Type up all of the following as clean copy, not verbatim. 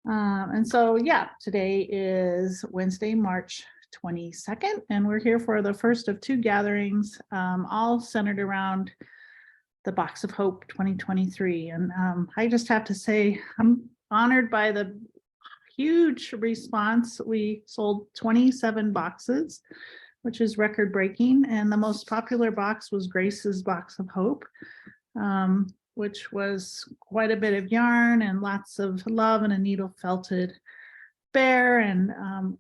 And so, yeah, today is Wednesday, March 22nd, and we're here for the first of two gatherings, all centered around the Box of Hope 2023. And I just have to say, I'm honored by the huge response. We sold 27 boxes, which is record breaking. And the most popular box was Grace's Box of Hope, which was quite a bit of yarn and lots of love and a needle felted bear, and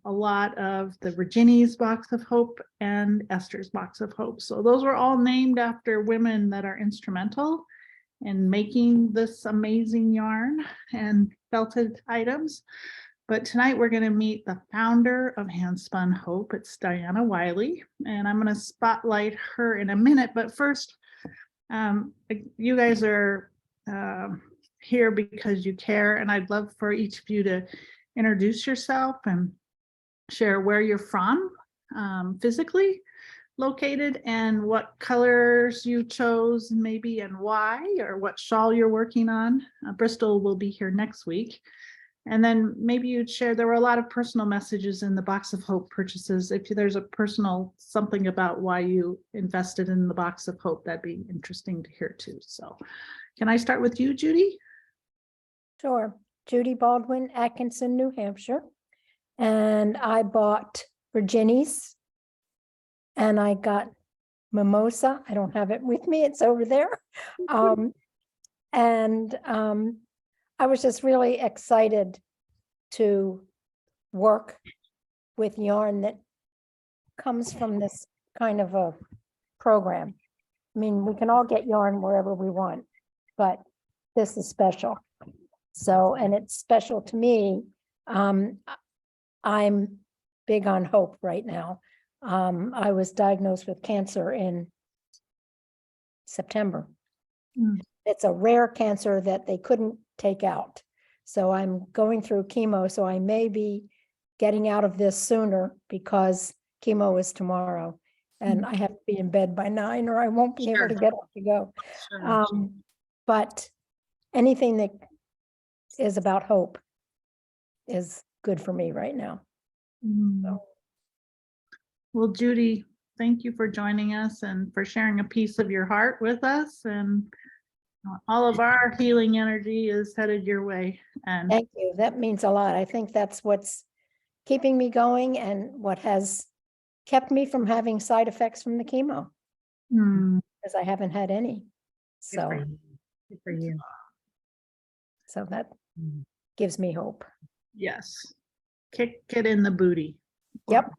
a lot of the Virginia's Box of Hope and Esther's Box of Hope. So those were all named after women that are instrumental in making this amazing yarn and felted items. But tonight we're going to meet the founder of Handspun Hope. It's Diana Wiley, and I'm going to spotlight her in a minute. But first, you guys are here because you care, and I'd love for each of you to introduce yourself and share where you're from, physically located, and what colors you chose maybe and why, or what shawl you're working on. Bristol will be here next week. And then maybe you'd share, there were a lot of personal messages in the Box of Hope purchases. If there's a personal something about why you invested in the Box of Hope, that'd be interesting to hear too. So can I start with you, Judy? Sure. Judy Baldwin, Atkinson, New Hampshire. And I bought Virginia's and I got Mimosa. I don't have it with me. It's over there. I was just really excited to work with yarn that comes from this kind of a program. I mean, we can all get yarn wherever we want, but this is special. So, and it's special to me. I'm big on hope right now. I was diagnosed with cancer in September. It's a rare cancer that they couldn't take out. So I'm going through chemo. So I may be getting out of this sooner because chemo is tomorrow. And I have to be in bed by 9 or I won't be able to get up to go. But anything that is about hope is good for me right now. So. Well, Judy, thank you for joining us and for sharing a piece of your heart with us. And all of our healing energy is headed your way. And thank you. That means a lot. I think that's what's keeping me going and what has kept me from having side effects from the chemo, because I haven't had any. So good for you. So that gives me hope. yes, kick it in the booty. Yep.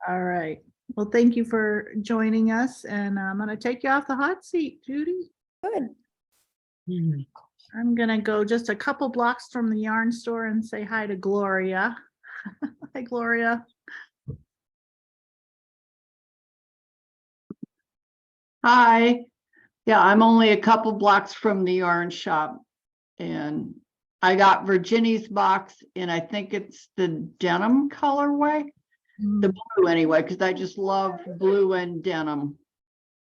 All right. Well, thank you for joining us, and I'm going to take you off the hot seat, Judy. Good. I'm going to go just a couple blocks from the yarn store and say hi to Gloria. Hi, Gloria. Hi. Yeah, I'm only a couple blocks from the yarn shop, and I got Virginia's box, and I think it's the denim colorway. The blue anyway, because I just love blue and denim.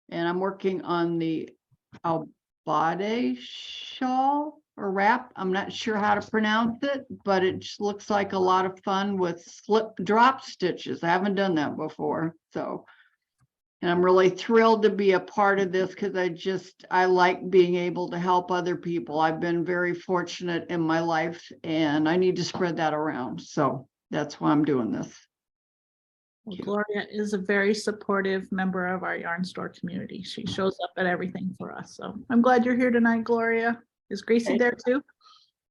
And I'm working on the Albade shawl or wrap. I'm not sure how to pronounce it, but it just looks like a lot of fun with slip drop stitches. I haven't done that before. So, and I'm really thrilled to be a part of this because I like being able to help other people. I've been very fortunate in my life and I need to spread that around. So that's why I'm doing this. Well, Gloria is a very supportive member of our yarn store community. She shows up at everything for us. So I'm glad you're here tonight, Gloria. Is Gracie there too?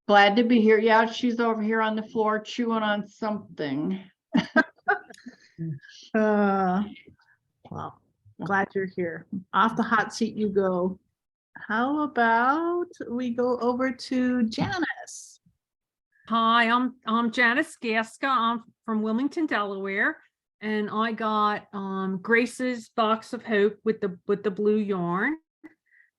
Glad to be here. Yeah, she's over here on the floor chewing on something. Well, glad you're here. Off the hot seat you go. How about we go over to Janice? Hi, I'm Janice Gaska. I'm from Wilmington, Delaware. And I got Grace's Box of Hope with the blue yarn.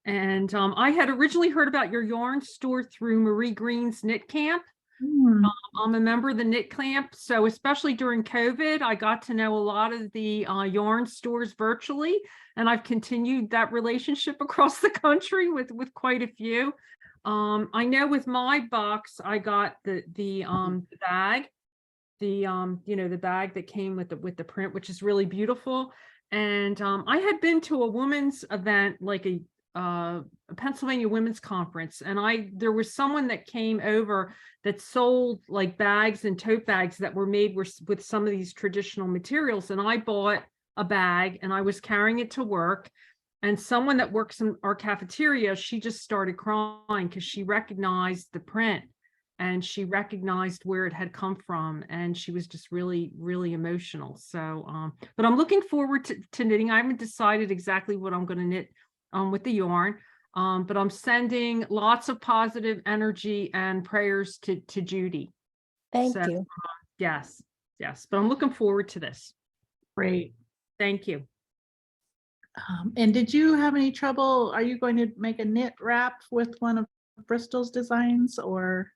And I had originally heard about your yarn store through Marie Green's Knit Camp. I'm a member of the Knit Camp, so especially during COVID, I got to know a lot of the yarn stores virtually, and I've continued that relationship across the country with quite a few. I know with my box, I got the bag, the bag that came with the print, which is really beautiful. And I had been to a women's event, like a Pennsylvania Women's Conference, and there was someone that came over that sold like bags and tote bags that were made with some of these traditional materials. And I bought a bag and I was carrying it to work. And someone that works in our cafeteria, she just started crying because she recognized the print and she recognized where it had come from. And she was just really, really emotional. So, but I'm looking forward to knitting. I haven't decided exactly what I'm going to knit with the yarn, but I'm sending lots of positive energy and prayers to Judy. Thank So, you. Yes, but I'm looking forward to this. Great. Thank you. And did you have any trouble? Are you going to make a knit wrap with one of Bristol's designs, or?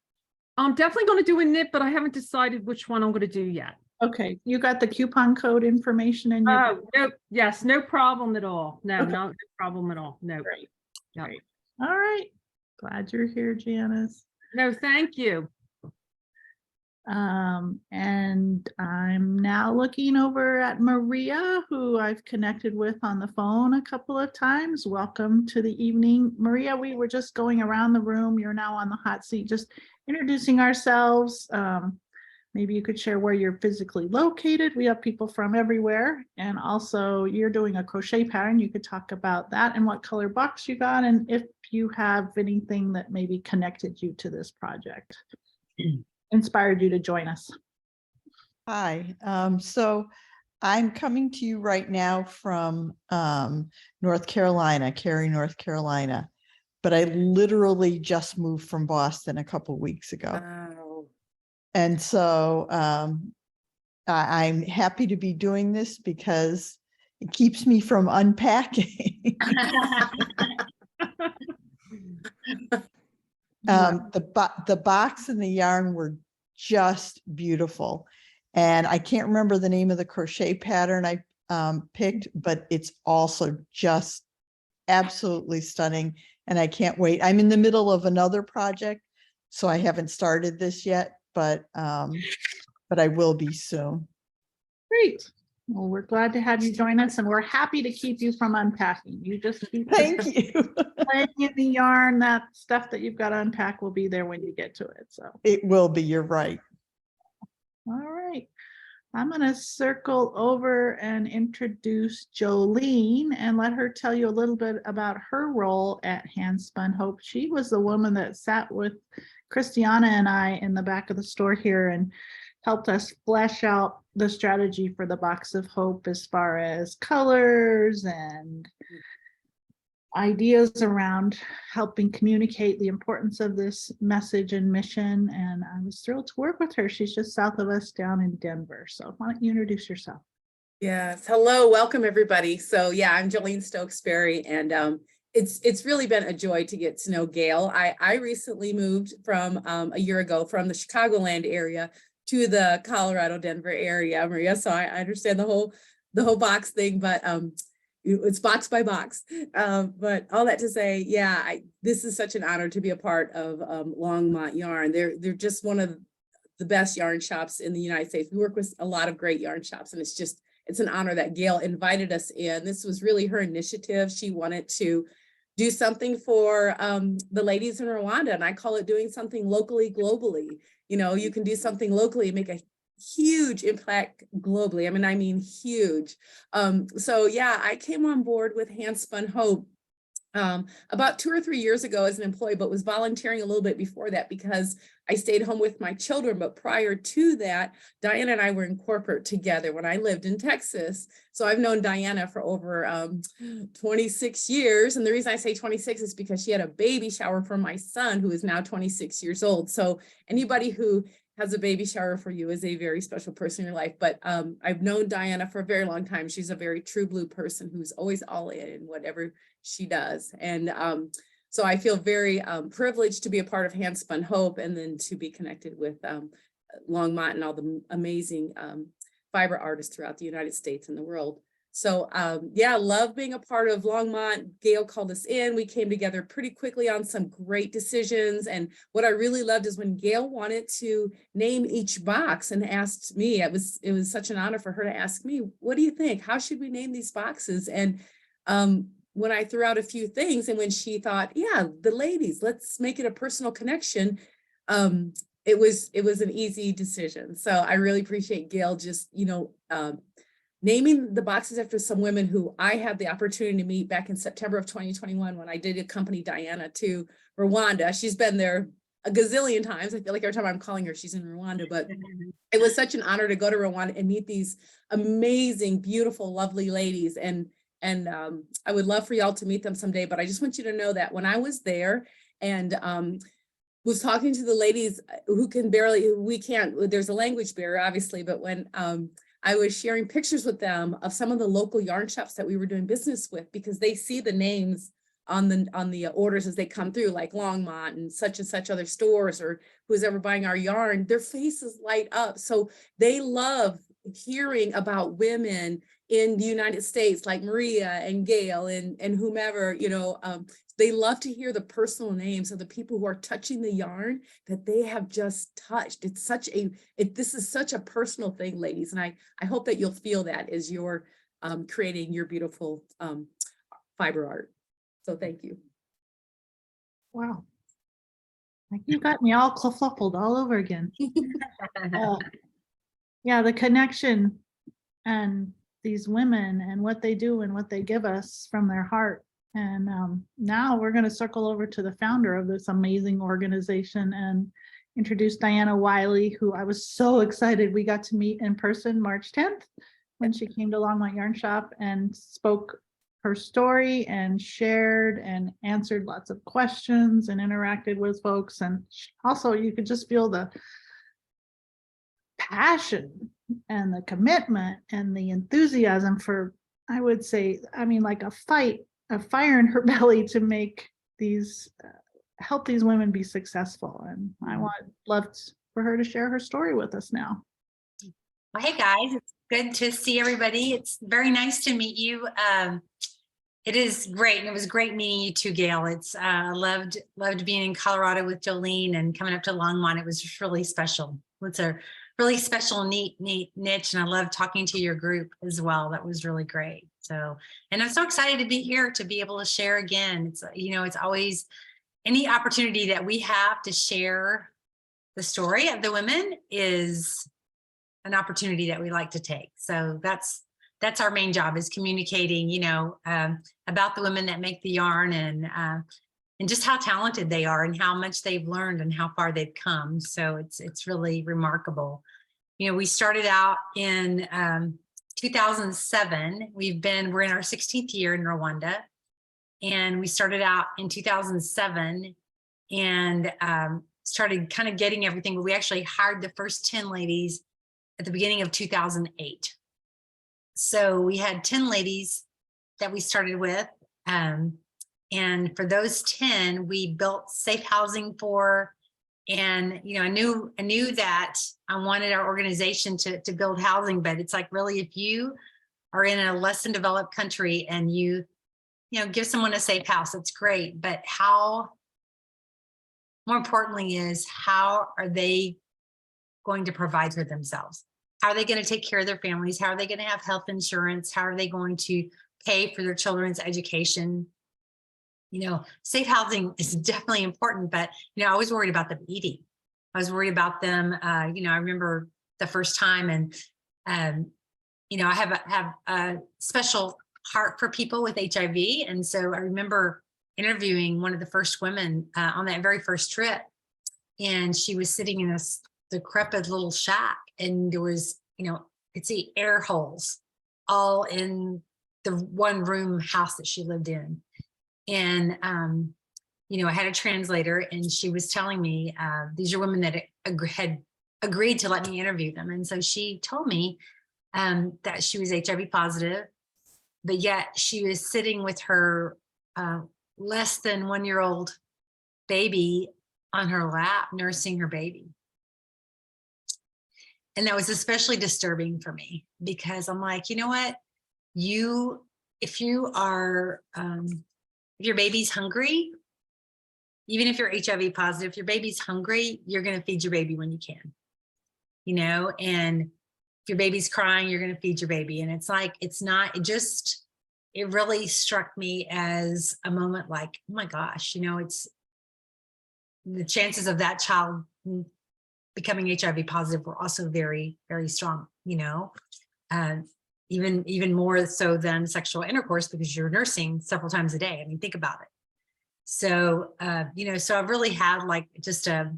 I'm definitely going to do a knit, but I haven't decided which one I'm going to do yet. Okay, you got the coupon code information in your. Oh, no, yes, no problem at all. No, Okay. no problem at all. No. Great. Yep. Great. All right. Glad you're here, Janice. No, thank you. And I'm now looking over at Maria, who I've connected with on the phone a couple of times. Welcome to the evening. Maria, we were just going around the room. You're now on the hot seat, just introducing ourselves. Maybe you could share where you're physically located. We have people from everywhere. And also you're doing a crochet pattern. You could talk about that and what color box you got, and if you have anything that maybe connected you to this project, inspired you to join us. Hi, so I'm coming to you right now from North Carolina, Cary, North Carolina, but I literally just moved from Boston a couple weeks ago. Wow. And so I'm happy to be doing this because it keeps me from unpacking. The box and the yarn were just beautiful. And I can't remember the name of the crochet pattern I picked, but it's also just absolutely stunning. And I can't wait. I'm in the middle of another project, so I haven't started this yet, but I will be soon. Great. Well, we're glad to have you join us, and we're happy to keep you from unpacking. You just keep Thank you. playing in the yarn. That stuff that you've got to unpack will be there when you get to it. So It will be, you're right. all right. I'm going to circle over and introduce Jolene and let her tell you a little bit about her role at Handspun Hope. She was the woman that sat with Christiana and I in the back of the store here and helped us flesh out the strategy for the Box of Hope as far as colors and ideas around helping communicate the importance of this message and mission. And I was thrilled to work with her. She's just south of us down in Denver. So why don't you introduce yourself? Yes. Hello. Welcome, everybody. So yeah, I'm Jolene Stokesberry, and it's really been a joy to get to know Gail. I recently moved from a year ago from the Chicagoland area to the Colorado Denver area, Maria. So I understand the whole box thing, but it's box by box. But all that to say, yeah, this is such an honor to be a part of Longmont Yarn. They're just one of the best yarn shops in the United States. We work with a lot of great yarn shops, and it's an honor that Gail invited us in. This was really her initiative. She wanted to do something for the ladies in Rwanda, and I call it doing something locally, globally. You know, you can do something locally and make a huge impact globally. I mean huge. So yeah, I came on board with Handspun Hope about 2 or 3 years ago as an employee, but was volunteering a little bit before that because I stayed home with my children. But prior to that, Diana and I were in corporate together when I lived in Texas. So I've known Diana for over 26 years. And the reason I say 26 is because she had a baby shower for my son, who is now 26 years old. So anybody who has a baby shower for you is a very special person in your life. But I've known Diana for a very long time. She's a very true blue person who's always all in whatever she does. And so I feel very privileged to be a part of Handspun Hope, and then to be connected with Longmont and all the amazing fiber artists throughout the United States and the world. So yeah, love being a part of Longmont. Gail called us in. We came together pretty quickly on some great decisions. And what I really loved is when Gail wanted to name each box and asked me, it was such an honor for her to ask me, what do you think? How should we name these boxes? And when I threw out a few things and when she thought, yeah, the ladies, let's make it a personal connection. It was an easy decision. So I really appreciate Gail just, naming the boxes after some women who I had the opportunity to meet back in September of 2021 when I did accompany Diana to Rwanda. She's been there a gazillion times. I feel like every time I'm calling her, she's in Rwanda, but it was such an honor to go to Rwanda and meet these amazing, beautiful, lovely ladies. And I would love for y'all to meet them someday, but I just want you to know that when I was there and was talking to the ladies who can barely, we can't, there's a language barrier, obviously, but when I was sharing pictures with them of some of the local yarn shops that we were doing business with, because they see the names on the orders as they come through, like Longmont and such other stores, or who's ever buying our yarn, their faces light up. So they love hearing about women in the United States, like Maria and Gail and whomever, they love to hear the personal names of the people who are touching the yarn that they have just touched. This is such a personal thing, ladies. And I hope that you'll feel that as you're creating your beautiful fiber art. So thank you. Wow. Like you got me all kerfluffled all over again. Yeah, the connection and these women and what they do and what they give us from their heart. And now we're going to circle over to the founder of this amazing organization and introduce Diana Wiley, who I was so excited we got to meet in person March 10th when she came to Longmont Yarn Shop and spoke her story and shared and answered lots of questions and interacted with folks. And also you could just feel the passion and the commitment and the enthusiasm for, I would say, like a fire in her belly to make these, help these women be successful. And I love for her to share her story with us now. Well, hey guys, it's good to see everybody. It's very nice to meet you. It is great, and it was great meeting you too, Gail. It's loved being in Colorado with Jolene and coming up to Longmont. It was just really special. It's a really special, neat niche, and I love talking to your group as well. That was really great. So, and I'm so excited to be here to be able to share again. It's it's always any opportunity that we have to share the story of the women is an opportunity that we like to take. So that's our main job, is communicating, about the women that make the yarn and just how talented they are and how much they've learned and how far they've come. So it's really remarkable. We started out in 2007. We're in our 16th year in Rwanda, and we started out in 2007 and started kind of getting everything. But we actually hired the first 10 ladies at the beginning of 2008. So we had 10 ladies that we started with. And for those 10, we built safe housing for, and, I knew that I wanted our organization to build housing, but it's like, really, if you are in a less than developed country and you give someone a safe house, it's great. But more importantly is, how are they going to provide for themselves? How are they going to take care of their families? How are they going to have health insurance? How are they going to pay for their children's education? Safe housing is definitely important, but, I was worried about them eating. I was worried about them. I remember the first time, and, I have a special heart for people with HIV. And so I remember interviewing one of the first women on that very first trip, and she was sitting in this decrepit little shack, and there was, could see air holes all in the one room house that she lived in. And, I had a translator, and she was telling me, these are women that had agreed to let me interview them. And so she told me that she was HIV positive, but yet she was sitting with her less than 1-year-old baby on her lap, nursing her baby. And that was especially disturbing for me, because I'm like, you know what? if you are, if your baby's hungry, even if you're HIV positive, if your baby's hungry, you're going to feed your baby when you can, you know, and if your baby's crying, you're going to feed your baby. And it's like, it's not, it really struck me as a moment like, oh my gosh, you know, it's the chances of that child becoming HIV positive were also very, very strong, you know, even more so than sexual intercourse, because you're nursing several times a day. I mean, think about it. So, you know, so I've really had like just a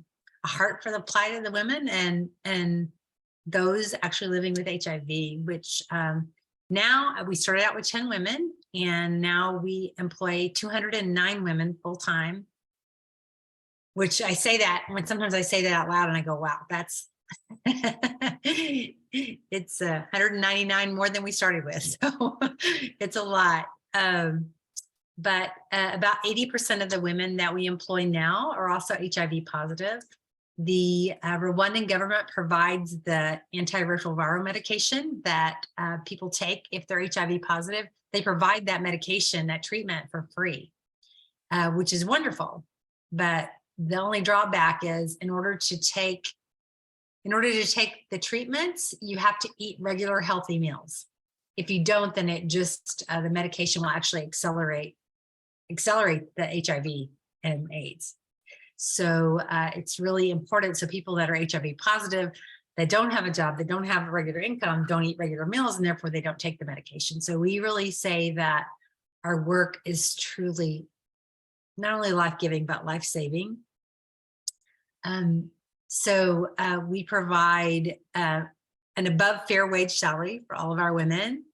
heart for the plight of the women and those actually living with HIV, which now we started out with 10 women and now we employ 209 women full time, which I say that when sometimes I say that out loud and I go, wow, that's, it's 199 more than we started with. So it's a lot. But about 80% of the women that we employ now are also HIV positive. The Rwandan government provides the antiretroviral medication that people take if they're HIV positive. They provide that medication, that treatment for free, which is wonderful. But the only drawback is in order to take the treatments, you have to eat regular healthy meals. If you don't, then it just, the medication will actually accelerate the HIV and AIDS. So it's really important. So people that are HIV positive, that don't have a job, that don't have a regular income, don't eat regular meals, and therefore they don't take the medication. So we really say that our work is truly not only life-giving, but life-saving. So we provide an above fair wage salary for all of our women.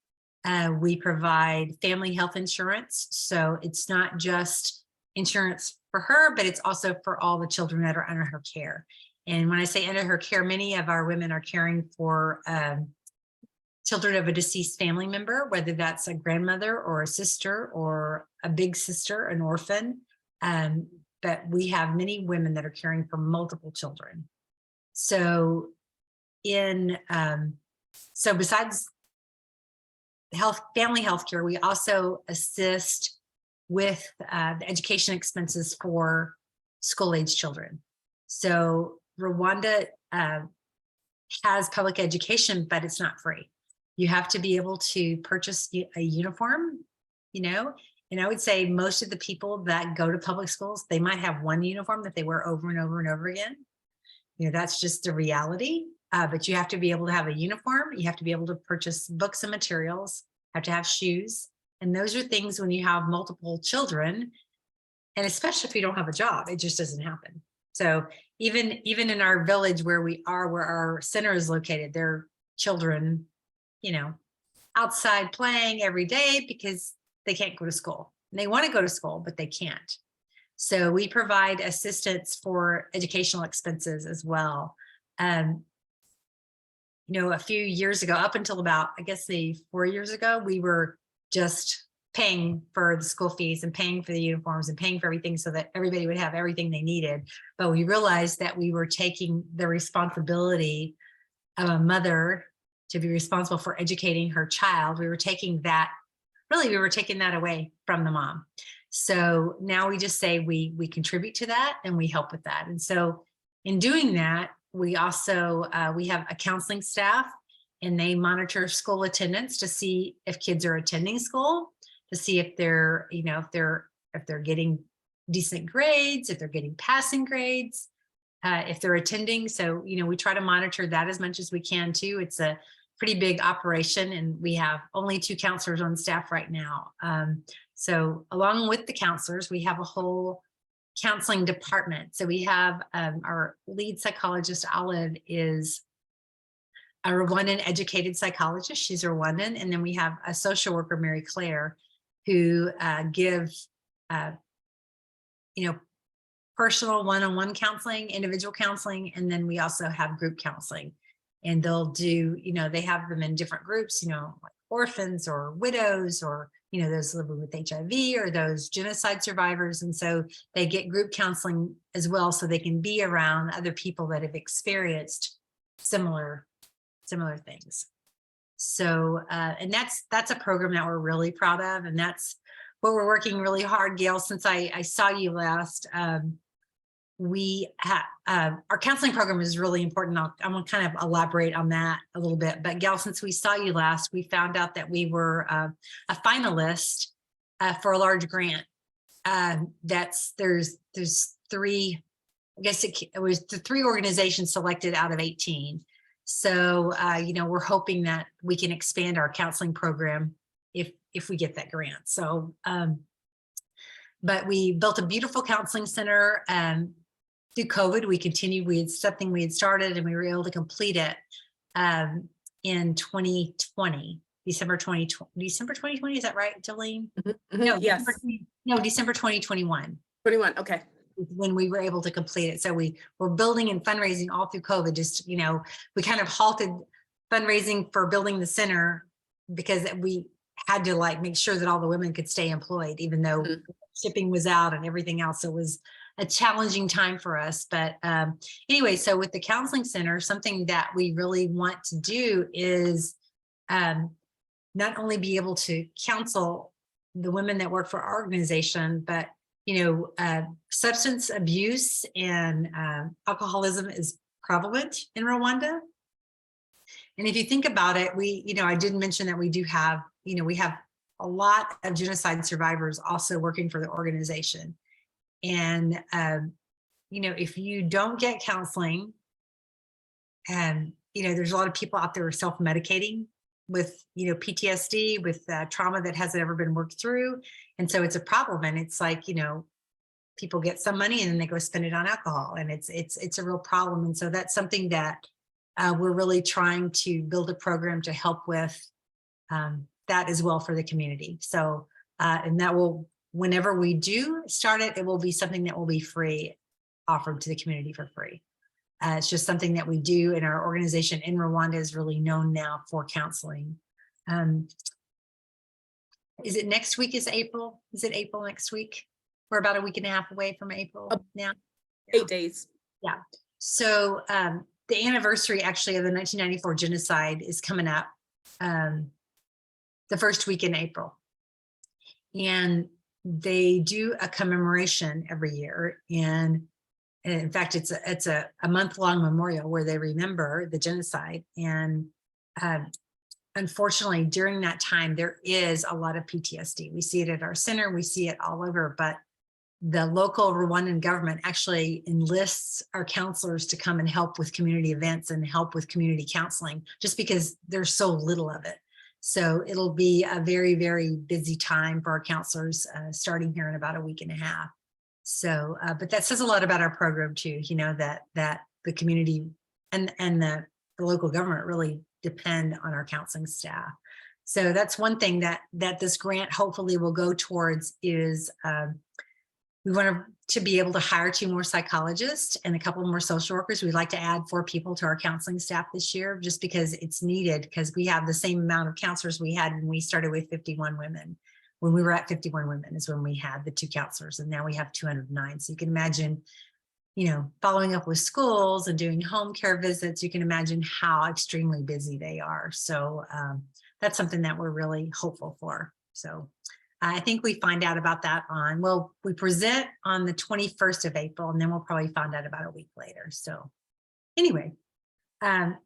We provide family health insurance. So it's not just insurance for her, but it's also for all the children that are under her care. And when I say under her care, many of our women are caring for children of a deceased family member, whether that's a grandmother or a sister or a big sister, an orphan. But we have many women that are caring for multiple children. So so besides family health care, we also assist with the education expenses for school-age children. So Rwanda has public education, but it's not free. You have to be able to purchase a uniform, you know, and I would say most of the people that go to public schools, they might have one uniform that they wear over and over and over again. You know, that's just the reality. But you have to be able to have a uniform. You have to be able to purchase books and materials, have to have shoes. And those are things when you have multiple children, and especially if you don't have a job, it just doesn't happen. So even in our village where our center is located, there are children, you know, outside playing every day because they can't go to school. And they want to go to school, but they can't. So we provide assistance for educational expenses as well. You know, a few years ago, up until about, I guess, 4 years ago, we were just paying for the school fees and paying for the uniforms and paying for everything so that everybody would have everything they needed. But we realized that we were taking the responsibility of a mother to be responsible for educating her child. We were taking that away from the mom. So now we just say we contribute to that and we help with that. And so in doing that, we also, we have a counseling staff, and they monitor school attendance to see if kids are attending school, to see if they're, you know, if they're getting decent grades, if they're getting passing grades, if they're attending. So, you know, we try to monitor that as much as we can too. It's a pretty big operation, and we have only 2 counselors on staff right now. So along with the counselors, we have a whole counseling department. So we have our lead psychologist, Olive, is a Rwandan educated psychologist. She's Rwandan. And then we have a social worker, Mary Claire, who gives, you know, personal one-on-one counseling, individual counseling, and then we also have group counseling. And they'll do, you know, they have them in different groups, you know, like orphans or widows, or, you know, those living with HIV, or those genocide survivors. And so they get group counseling as well, so they can be around other people that have experienced similar things. So, and that's a program that we're really proud of. And that's what we're working really hard, Gail, since I saw you last. We have our counseling program is really important. I'm gonna kind of elaborate on that a little bit. But Gail, since we saw you last, we found out that we were a finalist for a large grant. There's three, I guess it was the 3 organizations selected out of 18. So, we're hoping that we can expand our counseling program if we get that grant. So, but we built a beautiful counseling center. Through COVID, we had something we had started and we were able to complete it in 2020, December 2020, is that right, Jolene? No, Yes. December 2021. 21. Okay. When we were able to complete it. So we were building and fundraising all through COVID. Just, we kind of halted fundraising for building the center because we had to make sure that all the women could stay employed, even though shipping was out and everything else. It was a challenging time for us. But anyway, so with the counseling center, something that we really want to do is not only be able to counsel the women that work for our organization, but substance abuse and alcoholism is prevalent in Rwanda. And if you think about it, I did mention that we do have, we have a lot of genocide survivors also working for the organization. And, if you don't get counseling, and, there's a lot of people out there self-medicating with, PTSD, with trauma that hasn't ever been worked through. And so it's a problem. And it's like, people get some money and then they go spend it on alcohol, and it's a real problem. And so that's something that we're really trying to build a program to help with that as well for the community. So, and that will, whenever we do start it, it will be something that will be free, offered to the community for free. It's just something that we do, and our organization in Rwanda is really known now for counseling. Is it next week is April? Is it April next week? We're about a week and a half away from April now. 8 days. Yeah. So the anniversary actually of the 1994 genocide is coming up the first week in April. And they do a commemoration every year. And in fact, it's a month-long memorial where they remember the genocide. And unfortunately, during that time, there is a lot of PTSD. We see it at our center, we see it all over, but the local Rwandan government actually enlists our counselors to come and help with community events and help with community counseling, just because there's so little of it. So it'll be a very, very busy time for our counselors starting here in about a week and a half. So, but that says a lot about our program too, that the community and the local government really depend on our counseling staff. So that's one thing that this grant hopefully will go towards is we want to be able to hire 2 more psychologists and a couple more social workers. We'd like to add 4 people to our counseling staff this year, just because it's needed, because we have the same amount of counselors we had when we started with 51 women. When we were at 51 women is when we had the 2 counselors, and now we have 209. So you can imagine, following up with schools and doing home care visits, you can imagine how extremely busy they are. So that's something that we're really hopeful for. So I think we find out about that we present on the 21st of April, and then we'll probably find out about a week later. So anyway,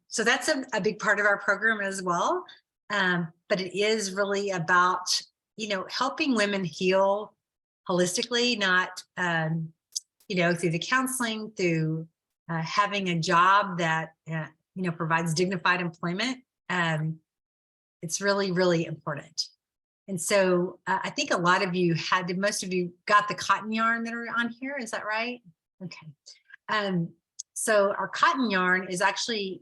so that's a big part of our program as well. But it is really about, helping women heal holistically, not, through the counseling, through having a job that, provides dignified employment. It's really, really important. And so I think a lot of you most of you got the cotton yarn that are on here. Is that right? Okay. So our cotton yarn is actually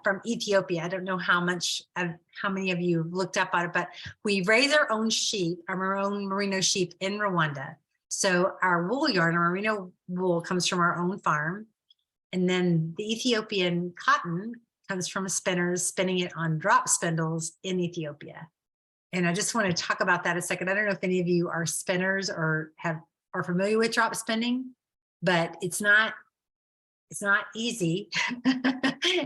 from Ethiopia. I don't know how many of you looked up on it, but we raise our own sheep, our own merino sheep in Rwanda. So our wool yarn, our merino wool, comes from our own farm. And then the Ethiopian cotton comes from spinners spinning it on drop spindles in Ethiopia. And I just want to talk about that a second. I don't know if any of you are spinners or are familiar with drop spinning, but it's not easy.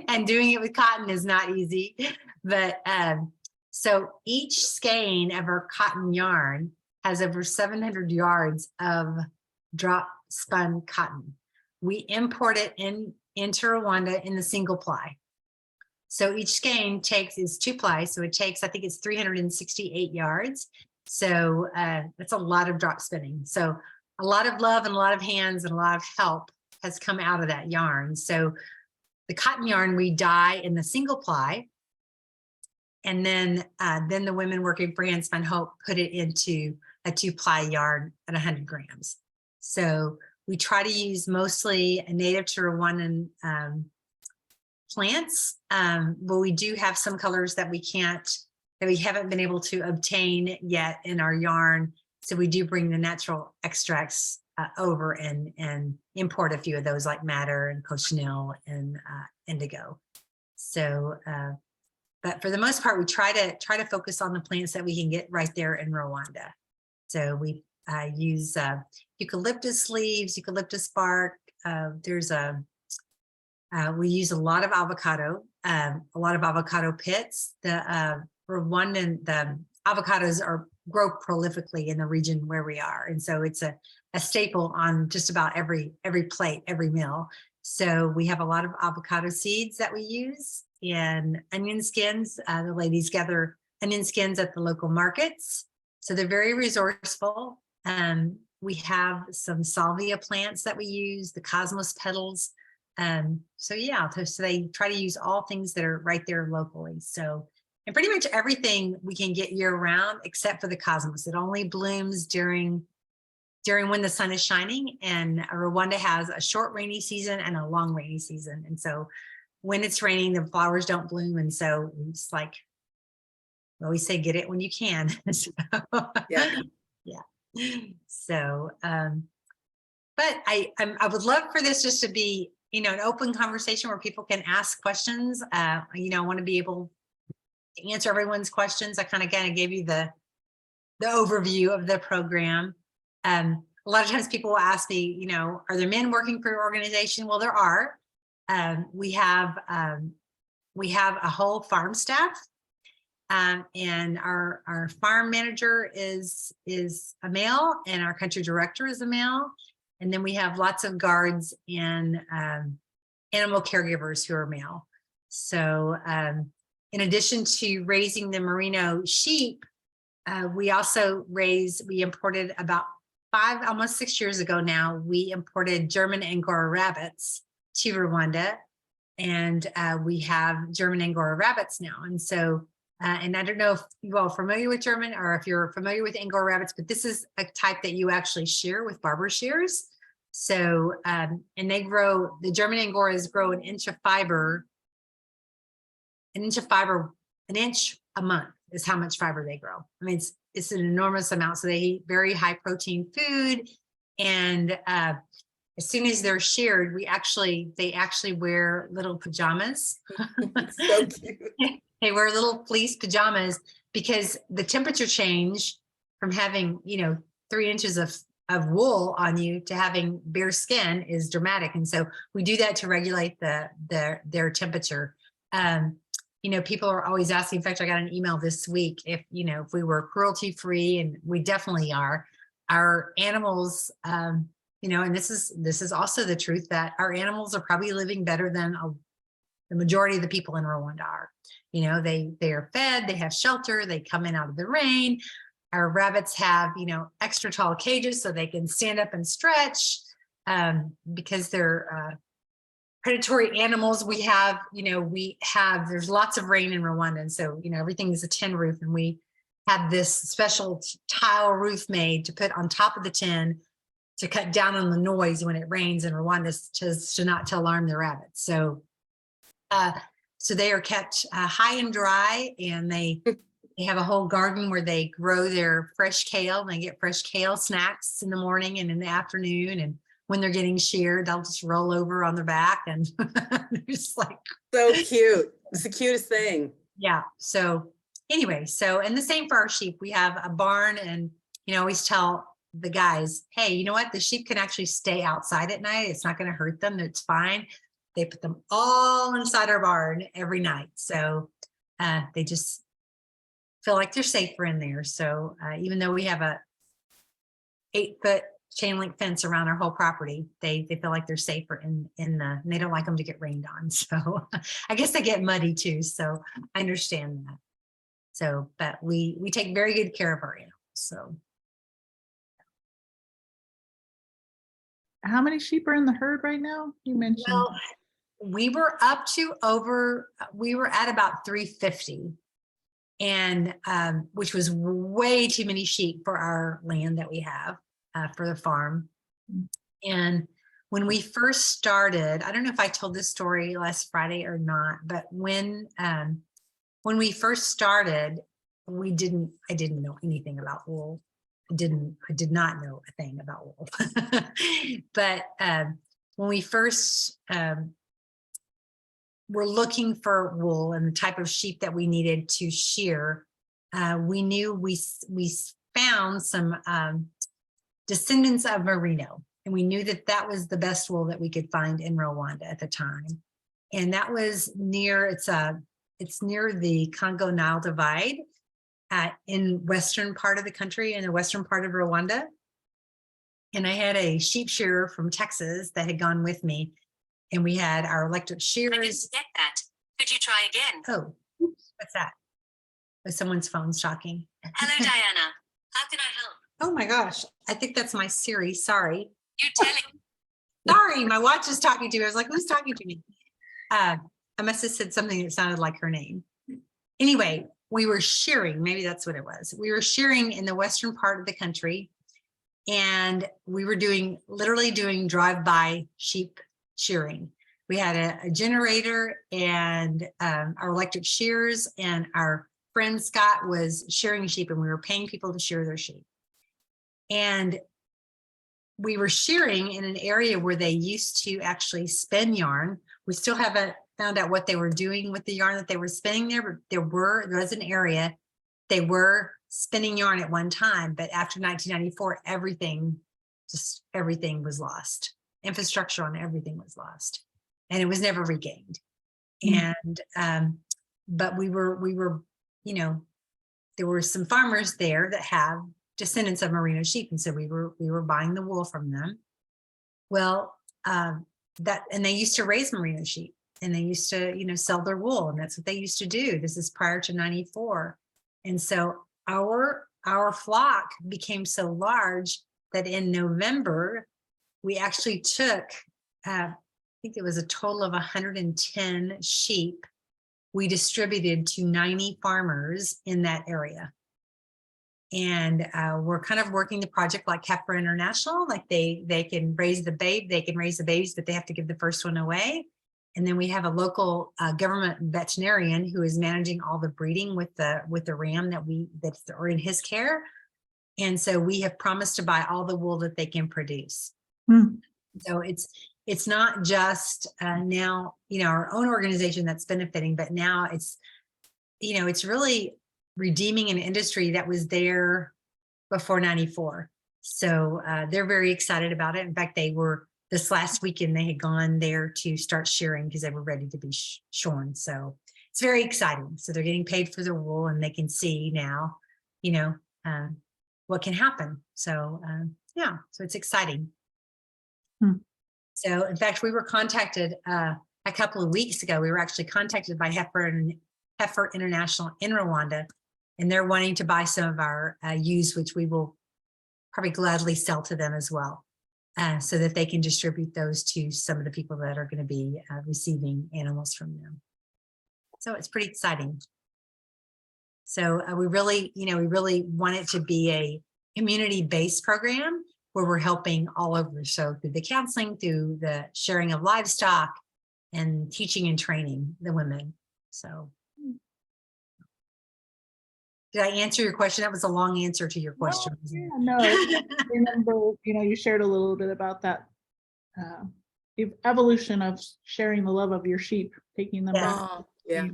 and doing it with cotton is not easy. But so each skein of our cotton yarn has over 700 yards of drop spun cotton. We import it into Rwanda in the single ply. So each skein is 2 ply. So it takes, I think it's 368 yards. So that's a lot of drop spinning. So a lot of love and a lot of hands and a lot of help has come out of that yarn. So the cotton yarn we dye in the single ply, and then the women working for Handspun Hope put it into a 2 ply yarn at 100 grams. So we try to use mostly a native to Rwandan plants, but we do have some colors that we haven't been able to obtain yet in our yarn. So we do bring the natural extracts over and import a few of those, like madder and cochineal and indigo. So, but for the most part, we try to focus on the plants that we can get right there in Rwanda. So we use eucalyptus leaves, eucalyptus bark. We use a lot of avocado pits. The avocados grow prolifically in the region where we are, and so it's a staple on just about every plate, every meal. So we have a lot of avocado seeds that we use, and onion skins. The ladies gather onion skins at the local markets, so they're very resourceful. We have some salvia plants that we use, the cosmos petals. So yeah, so they try to use all things that are right there locally. So, and pretty much everything we can get year round except for the cosmos. It only blooms during when the sun is shining, and Rwanda has a short rainy season and a long rainy season. And so when it's raining, the flowers don't bloom. And so it's like, we always say, get it when you can. So, Yeah. yeah. So, but I would love for this just to be, an open conversation where people can ask questions. I want to be able to answer everyone's questions. I kind of gave you the overview of the program. A lot of times people will ask me, are there men working for your organization? Well, there are. We have a whole farm staff, and our farm manager is a male, and our country director is a male. And then we have lots of guards and animal caregivers who are male. So in addition to raising the merino sheep, we imported about 5, almost 6 years ago now, we imported German Angora rabbits to Rwanda. And we have German Angora rabbits now. And so, and I don't know if you all are familiar with German or if you're familiar with Angora rabbits, but this is a type that you actually shear with barber shears. So, and the German Angoras grow an inch a month is how much fiber they grow. I mean, it's an enormous amount. So they eat very high protein food. And as soon as they're sheared, they actually wear little pajamas. So cute. They wear little fleece pajamas because the temperature change from having, 3 inches of wool on you to having bare skin is dramatic. And so we do that to regulate their temperature. People are always asking, in fact, I got an email this week if we were cruelty free, and we definitely are. Our animals, and this is also the truth, that our animals are probably living better than the majority of the people in Rwanda are. They are fed, they have shelter, they come in out of the rain. Our rabbits have, extra tall cages so they can stand up and stretch because they're predatory animals. We have, there's lots of rain in Rwanda. And so, everything is a tin roof, and we have this special tile roof made to put on top of the tin to cut down on the noise when it rains in Rwanda to alarm the rabbits. So, so they are kept high and dry, and they have a whole garden where they grow their fresh kale, and they get fresh kale snacks in the morning and in the afternoon. And when they're getting sheared, they'll just roll over on their back, and they're just like, So cute. It's the cutest thing. yeah. So anyway, and the same for our sheep. We have a barn, and, always tell the guys, hey, you know what? The sheep can actually stay outside at night. It's not going to hurt them. It's fine. They put them all inside our barn every night. So they just feel like they're safer in there. So even though we have a 8-foot chain link fence around our whole property, they feel like they're safer and they don't like them to get rained on. So I guess they get muddy too. So I understand that. So, but we take very good care of our animals. So How many sheep are in the herd right now? You mentioned. well, we were at about 350, and which was way too many sheep for our land that we have for the farm. And when we first started, I don't know if I told this story last Friday or not, but when we first started, I didn't know anything about wool. I did not know a thing about wool. But when we first were looking for wool and the type of sheep that we needed to shear, we knew we found some descendants of merino, and we knew that that was the best wool that we could find in Rwanda at the time. And that was near, it's near the Congo-Nile divide in western part of the country, in the western part of Rwanda. And I had a sheep shearer from Texas that had gone with me, and we had our electric shearers. Get that. Could you try again? Oh, what's that? Oh, someone's phone's talking. Hello, Diana. How can I help? Oh my gosh, I think that's my Siri. Sorry. You're telling. Sorry, my watch is talking to me. I was like, who's talking to me? I must have said something that sounded like her name. Anyway, we were shearing, maybe that's what it was. We were shearing in the western part of the country, and we were literally doing drive-by sheep shearing. We had a generator and our electric shears, and our friend Scott was shearing sheep, and we were paying people to shear their sheep. And we were shearing in an area where they used to actually spin yarn. We still haven't found out what they were doing with the yarn that they were spinning there, but there was an area they were spinning yarn at one time. But after 1994, everything was lost. Infrastructure on everything was lost, and it was never regained. And but we were, you know, there were some farmers there that have descendants of merino sheep, and so we were buying the wool from them. Well, and they used to raise merino sheep, and they used to, you know, sell their wool, and that's what they used to do. This is prior to 94. And so our flock became so large that in November, we actually took, I think it was a total of 110 sheep we distributed to 90 farmers in that area. And we're kind of working the project like Heifer International, like they can raise the babies, but they have to give the first one away. And then we have a local government veterinarian who is managing all the breeding with the ram that's in his care. And so we have promised to buy all the wool that they can produce. So it's not just now, you know, our own organization that's benefiting, but now it's, you know, it's really redeeming an industry that was there before 94. So they're very excited about it. In fact, this last weekend, they had gone there to start shearing because they were ready to be shorn. So it's very exciting. So they're getting paid for their wool, and they can see now, you know, what can happen. So yeah, so it's exciting. So in fact, we were contacted a couple of weeks ago. We were actually contacted by Heifer International in Rwanda, and they're wanting to buy some of our ewes, which we will probably gladly sell to them as well, so that they can distribute those to some of the people that are going to be receiving animals from them. So it's pretty exciting. So we really want it to be a community-based program where we're helping all over. So through the counseling, through the sharing of livestock, and teaching and training the women. So did I answer your question? That was a long answer to your question. No, I remember, you know, you shared a little bit about that evolution of sharing the love of your sheep, taking them back. Yeah.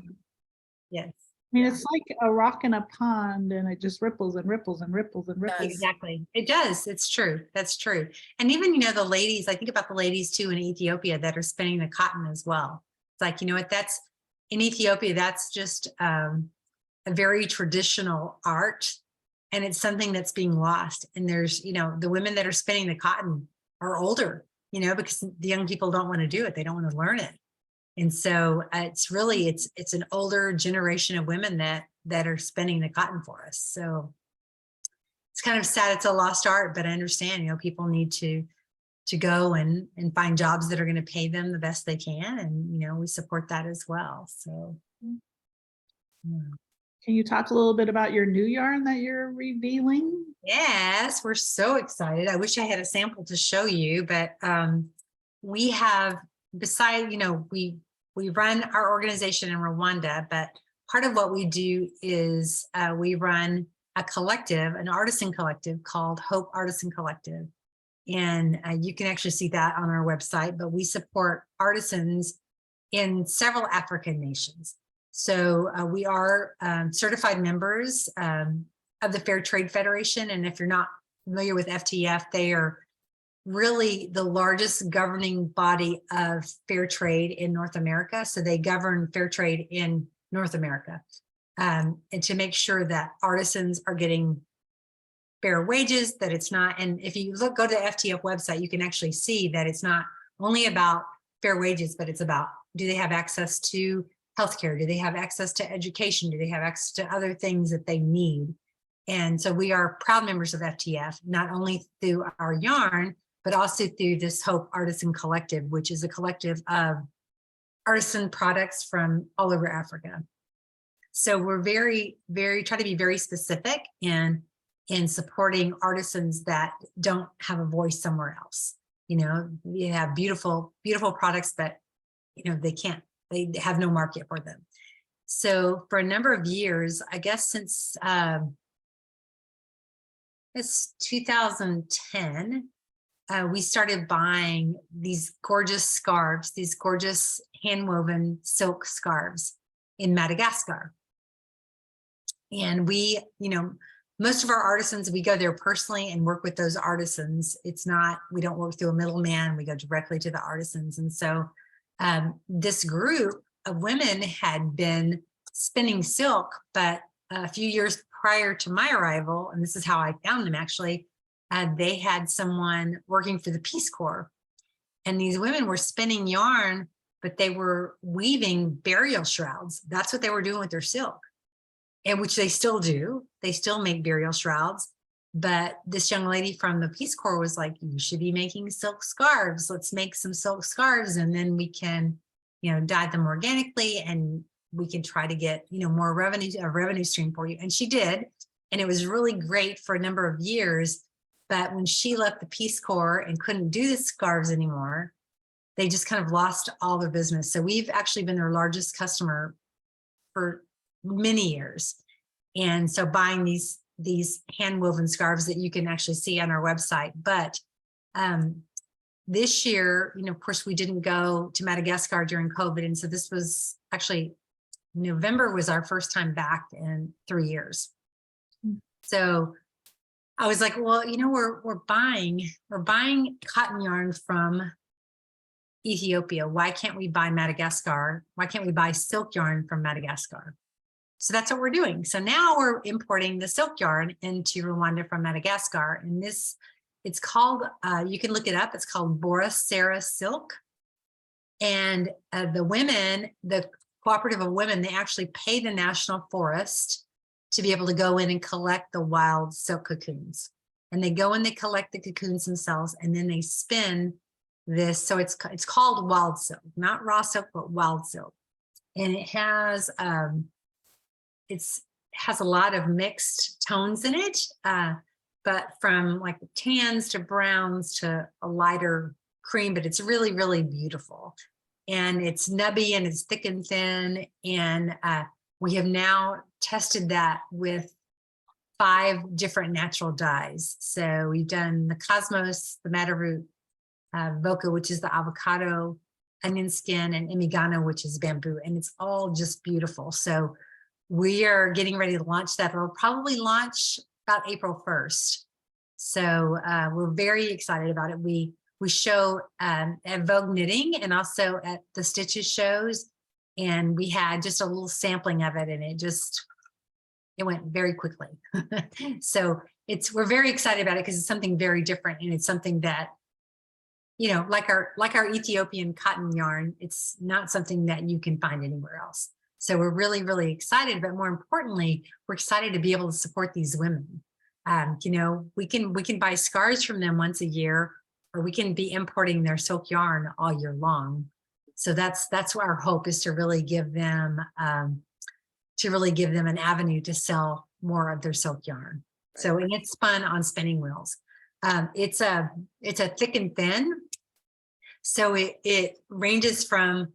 Yes. mean, it's like a rock in a pond and it just ripples and ripples and ripples and ripples. Exactly. It does. It's true. That's true. And even, the ladies, I think about the ladies too in Ethiopia that are spinning the cotton as well. It's like, that's in Ethiopia, that's just a very traditional art. And it's something that's being lost. And there's, the women that are spinning the cotton are older, because the young people don't want to do it. They don't want to learn it. And so it's really, it's an older generation of women that are spinning the cotton for us. So it's kind of sad it's a lost art, but I understand, people need to go and find jobs that are going to pay them the best they can. And, we support that as well. So. Yeah. Can you talk a little bit about your new yarn that you're revealing? Yes, we're so excited. I wish I had a sample to show you, but we have, besides, we run our organization in Rwanda, but part of what we do is we run a collective, an artisan collective called Hope Artisan Collective. And you can actually see that on our website, but we support artisans in several African nations. So we are certified members of the Fair Trade Federation. And if you're not familiar with FTF, they are really the largest governing body of fair trade in North America. So they govern fair trade in North America, and to make sure that artisans are getting fair wages, that it's not, and if you go to the FTF website, you can actually see that it's not only about fair wages, but it's about, do they have access to healthcare? Do they have access to education? Do they have access to other things that they need? And so we are proud members of FTF, not only through our yarn, but also through this Hope Artisan Collective, which is a collective of artisan products from all over Africa. So we're try to be very specific in supporting artisans that don't have a voice somewhere else. We have beautiful, beautiful products, but they have no market for them. So for a number of years, I guess since it's 2010, we started buying these gorgeous scarves, these gorgeous hand-woven silk scarves in Madagascar. And we, most of our artisans, we go there personally and work with those artisans. We don't work through a middleman, we go directly to the artisans. And so this group of women had been spinning silk, but a few years prior to my arrival, and this is how I found them actually, they had someone working for the Peace Corps. And these women were spinning yarn, but they were weaving burial shrouds. That's what they were doing with their silk, and which they still do. They still make burial shrouds. But this young lady from the Peace Corps was like, you should be making silk scarves. Let's make some silk scarves, and then we can, dye them organically, and we can try to get, more revenue stream for you. And she did. And it was really great for a number of years. But when she left the Peace Corps and couldn't do the scarves anymore, they just kind of lost all their business. So we've actually been their largest customer for many years. And so buying these hand-woven scarves that you can actually see on our website. But this year, of course, we didn't go to Madagascar during COVID. And so this was actually, November was our first time back in 3 years. So I was like, well, we're buying cotton yarn from Ethiopia. Why can't we buy Madagascar? Why can't we buy silk yarn from Madagascar? So that's what we're doing. So now we're importing the silk yarn into Rwanda from Madagascar. And it's called, you can look it up. It's called Bora Sarah silk. And the cooperative of women, they actually pay the national forest to be able to go in and collect the wild silk cocoons. And they go and they collect the cocoons themselves, and then they spin this. So it's called wild silk, not raw silk, but wild silk. And it has a lot of mixed tones in it, but from like tans to browns to a lighter cream, but it's really, really beautiful. And it's nubby and it's thick and thin. And we have now tested that with 5 different natural dyes. So we've done the Cosmos, the Madder Root, Voca, which is the avocado, onion skin, and Imigano, which is bamboo. And it's all just beautiful. So we are getting ready to launch that. It'll probably launch about April 1st. So we're very excited about it. We show at Vogue Knitting and also at the Stitches shows. And we had just a little sampling of it, and it went very quickly. So we're very excited about it because it's something very different, and it's something that, you know, like our Ethiopian cotton yarn, it's not something that you can find anywhere else. So we're really, really excited, but more importantly, we're excited to be able to support these women. You know, we can buy scarves from them once a year, or we can be importing their silk yarn all year long. So that's what our hope is, to really give them an avenue to sell more of their silk yarn. So, and it's spun on spinning wheels. It's a thick and thin. So it ranges from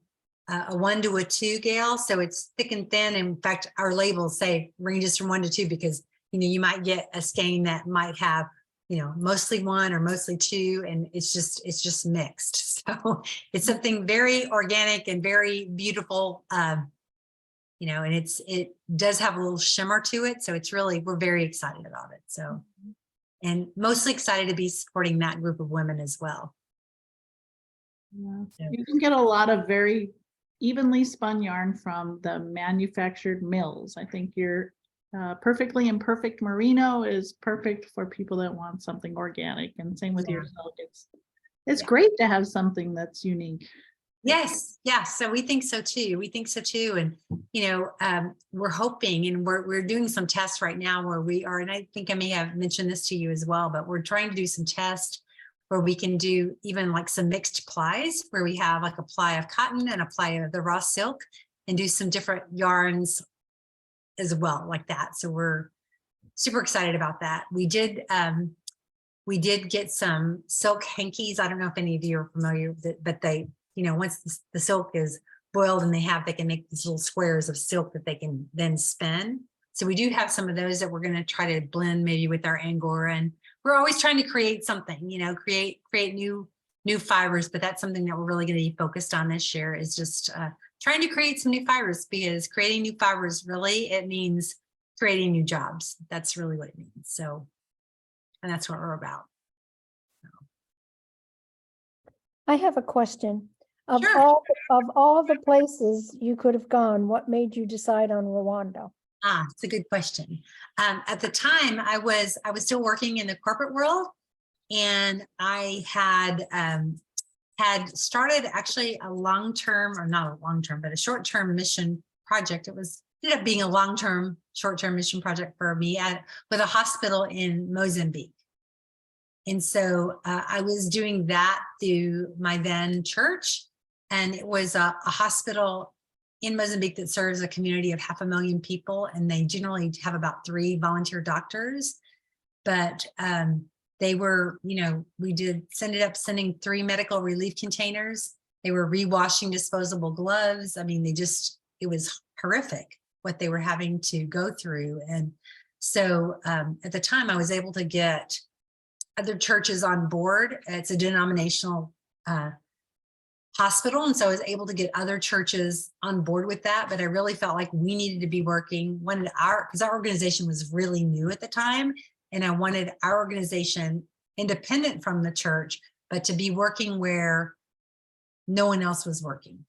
a 1 to a 2 gale. So it's thick and thin. In fact, our labels say ranges from 1 to 2 because, you know, you might get a skein that might have, you know, mostly 1 or mostly 2, and it's just mixed. So it's something very organic and very beautiful, you know, and it does have a little shimmer to it. So it's really, we're very excited about it. So, and mostly excited to be supporting that group of women as well. Yeah. So- You can get a lot of very evenly spun yarn from the manufactured mills. I think your Perfectly Imperfect Merino is perfect for people that want something organic, and same with your silk. It's great to have something that's unique. Yes, yes. So we think so too. We think so too. And, you know, we're hoping, and we're doing some tests right now where we are, and I think I may have mentioned this to you as well, but we're trying to do some tests where we can do even like some mixed plies, where we have like a ply of cotton and a ply of the raw silk, and do some different yarns as well, like that. So we're super excited about that. We did get some silk hankies. I don't know if any of you are familiar with it, but they, you know, once the silk is boiled and they can make these little squares of silk that they can then spin. So we do have some of those that we're going to try to blend maybe with our Angora, and we're always trying to create something, you know, create new fibers, but that's something that we're really going to be focused on this year, is just trying to create some new fibers, because creating new fibers, really, it means creating new jobs. That's really what it means. So, and that's what we're about. I have a question. Of Sure. all the places you could have gone, what made you decide on Rwanda? It's a good question. At the time, I was still working in the corporate world, and I had started actually a long-term, or not a long-term, but a short-term mission project. Ended up being a long-term, short-term mission project for me with a hospital in Mozambique. And so I was doing that through my then church, and it was a hospital in Mozambique that serves a community of 500,000 people, and they generally have about 3 volunteer doctors. But they were, you know, we ended up sending 3 medical relief containers. They were rewashing disposable gloves. I mean, it was horrific what they were having to go through. And so at the time, I was able to get other churches on board. It's a denominational hospital. And so I was able to get other churches on board with that. But I really felt like we needed to be working, because our organization was really new at the time. And I wanted our organization independent from the church, but to be working where no one else was working.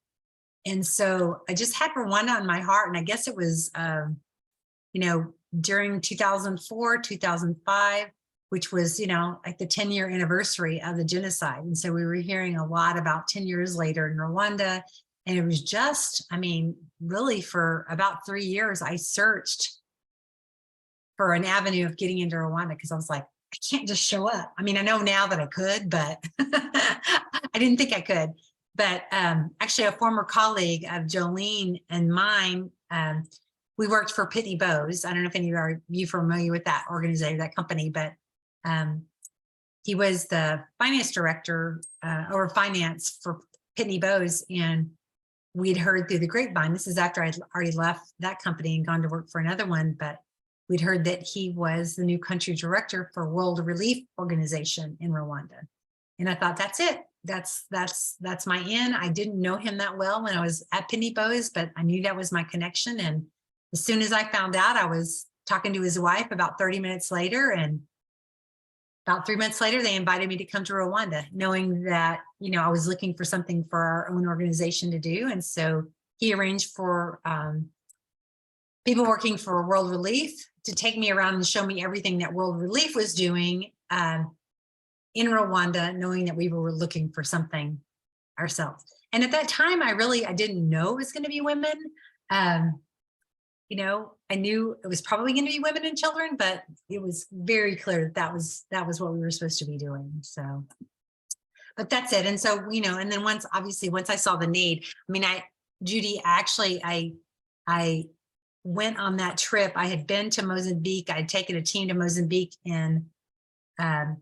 And so I just had Rwanda on my heart. And I guess it was, you know, during 2004, 2005, which was, you know, like the 10-year anniversary of the genocide. And so we were hearing a lot about 10 years later in Rwanda. And it was just, I mean, really for about 3 years, I searched for an avenue of getting into Rwanda, because I was like, I can't just show up. I mean, I know now that I could, but I didn't think I could. But actually, a former colleague of Jolene and mine, we worked for Pitney Bowes. I don't know if any of you are familiar with that organization, that company, but he was the finance director over finance for Pitney Bowes. And we'd heard through the grapevine, this is after I'd already left that company and gone to work for another one, but we'd heard that he was the new country director for World Relief Organization in Rwanda. And I thought, that's it. That's my in. I didn't know him that well when I was at Pitney Bowes, but I knew that was my connection. And as soon as I found out, I was talking to his wife about 30 minutes later, and about 3 months later, they invited me to come to Rwanda, knowing that, you know, I was looking for something for our own organization to do. And so he arranged for people working for World Relief to take me around and show me everything that World Relief was doing in Rwanda, knowing that we were looking for something ourselves. And at that time, I didn't know it was going to be women. You know, I knew it was probably going to be women and children, but it was very clear that was what we were supposed to be doing. So, but that's it. And so, you know, and then once I saw the need, I mean, Judy, actually, I went on that trip. I had been to Mozambique. I'd taken a team to Mozambique and had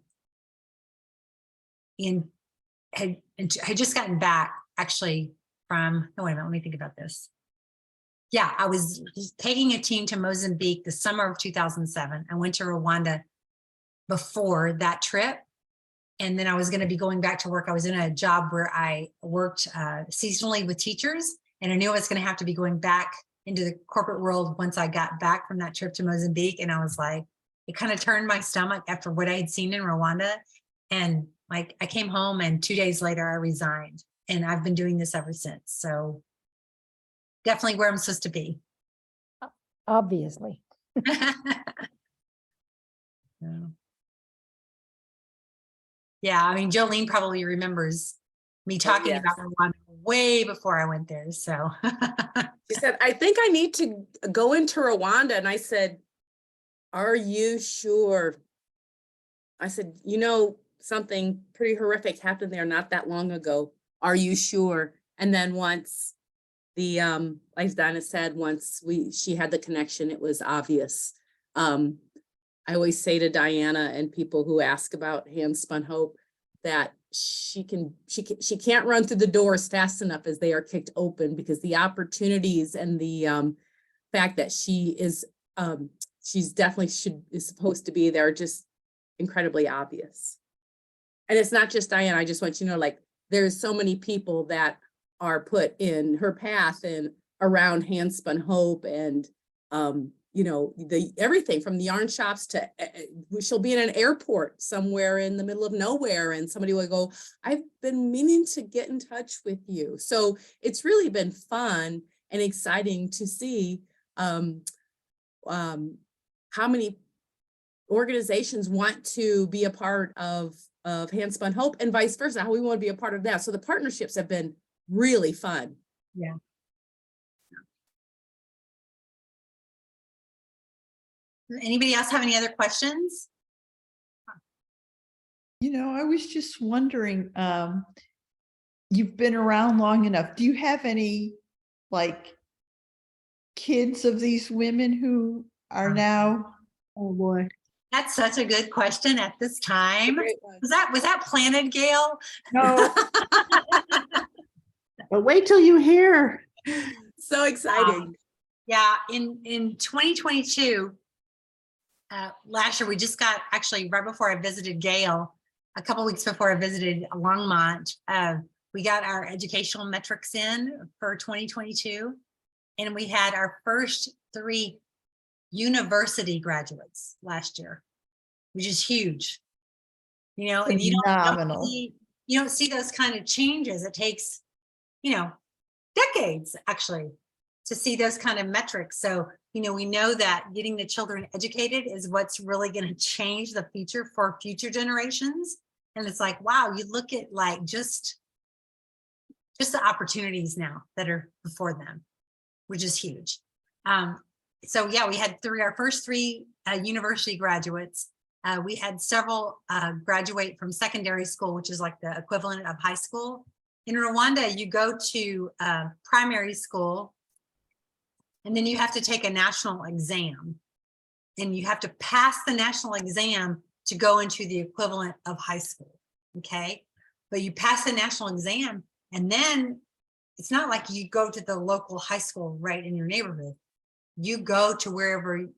just gotten back actually from, no, wait a minute, let me think about this. Yeah, I was taking a team to Mozambique the summer of 2007. I went to Rwanda before that trip. And then I was going to be going back to work. I was in a job where I worked seasonally with teachers. And I knew I was going to have to be going back into the corporate world once I got back from that trip to Mozambique. And I was like, it kind of turned my stomach after what I had seen in Rwanda. And like, I came home and 2 days later I resigned, and I've been doing this ever since. So definitely where I'm supposed to be. Obviously. Yeah, I mean, Jolene probably remembers me talking yes. about Rwanda way before I went there. So She said, I think I need to go into Rwanda. And I said, are you sure? I said, you know, something pretty horrific happened there not that long ago. Are you sure? And then once the, like Donna said, once she had the connection, it was obvious. I always say to Diana and people who ask about Handspun Hope that she can't run through the doors fast enough as they are kicked open, because the opportunities and the fact that she's definitely is supposed to be there, just incredibly obvious. And it's not just Diana. I just want you to know, like, there's so many people that are put in her path and around Handspun Hope, and you know, everything from the yarn shops to she'll be in an airport somewhere in the middle of nowhere, and somebody will go, I've been meaning to get in touch with you. So it's really been fun and exciting to see how many organizations want to be a part of Handspun Hope, and vice versa, how we want to be a part of that. So the partnerships have been really fun. yeah. Anybody else have any other questions? You know, I was just wondering, you've been around long enough. Do you have any like kids of these women who are now? Oh, boy. That's such a good question at this time. Great one. Was that planted, Gail? No. But wait till you hear. So exciting. Yeah, in 2022, last year, we just got, actually right before I visited Gail, a couple weeks before I visited Longmont, we got our educational metrics in for 2022. And we had our first 3 university graduates last year, which is huge. You know, and you don't see those kind of changes. It takes, you know, decades actually to see those kind of metrics. So, you know, we know that getting the children educated is what's really going to change the future for future generations. And it's like, wow, you look at like just the opportunities now that are before them, which is huge. So yeah, we had our first 3 university graduates. We had several graduate from secondary school, which is like the equivalent of high school. In Rwanda, you go to primary school, and then you have to take a national exam, and you have to pass the national exam to go into the equivalent of high school. Okay. But you pass the national exam, and then it's not like you go to the local high school right in your neighborhood. You go to wherever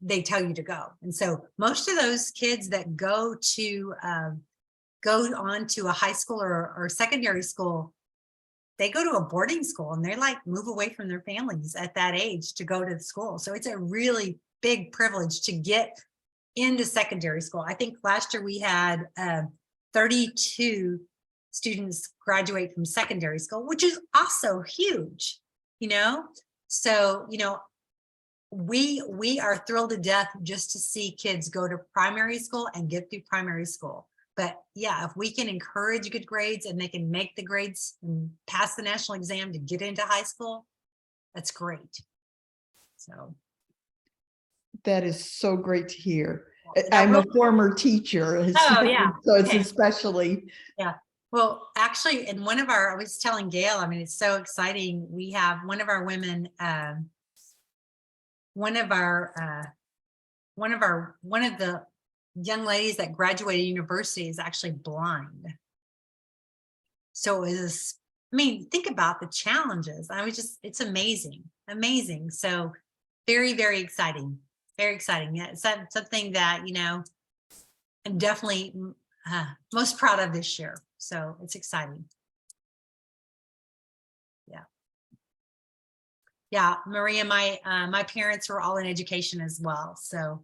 they tell you to go. And so most of those kids that go on to a high school or secondary school they go to a boarding school and they like move away from their families at that age to go to the school. So it's a really big privilege to get into secondary school. I think last year we had 32 students graduate from secondary school, which is also huge, you know? So, you know, we are thrilled to death just to see kids go to primary school and get through primary school. But yeah, if we can encourage good grades and they can make the grades and pass the national exam to get into high school, that's great. So That is so great to hear. Now, I'm a real- former teacher. Oh, yeah. So it's Okay. especially, Well, actually, in one of our, I was telling Gail, I mean, it's so exciting. We have one of our women, one of the young ladies that graduated university is actually blind. So it is, I mean, think about the challenges. It's amazing, amazing. So very, very exciting, very exciting. Yeah, it's something that, you know, I'm definitely most proud of this year. So it's exciting. Yeah. Yeah, Maria, my parents were all in education as well. So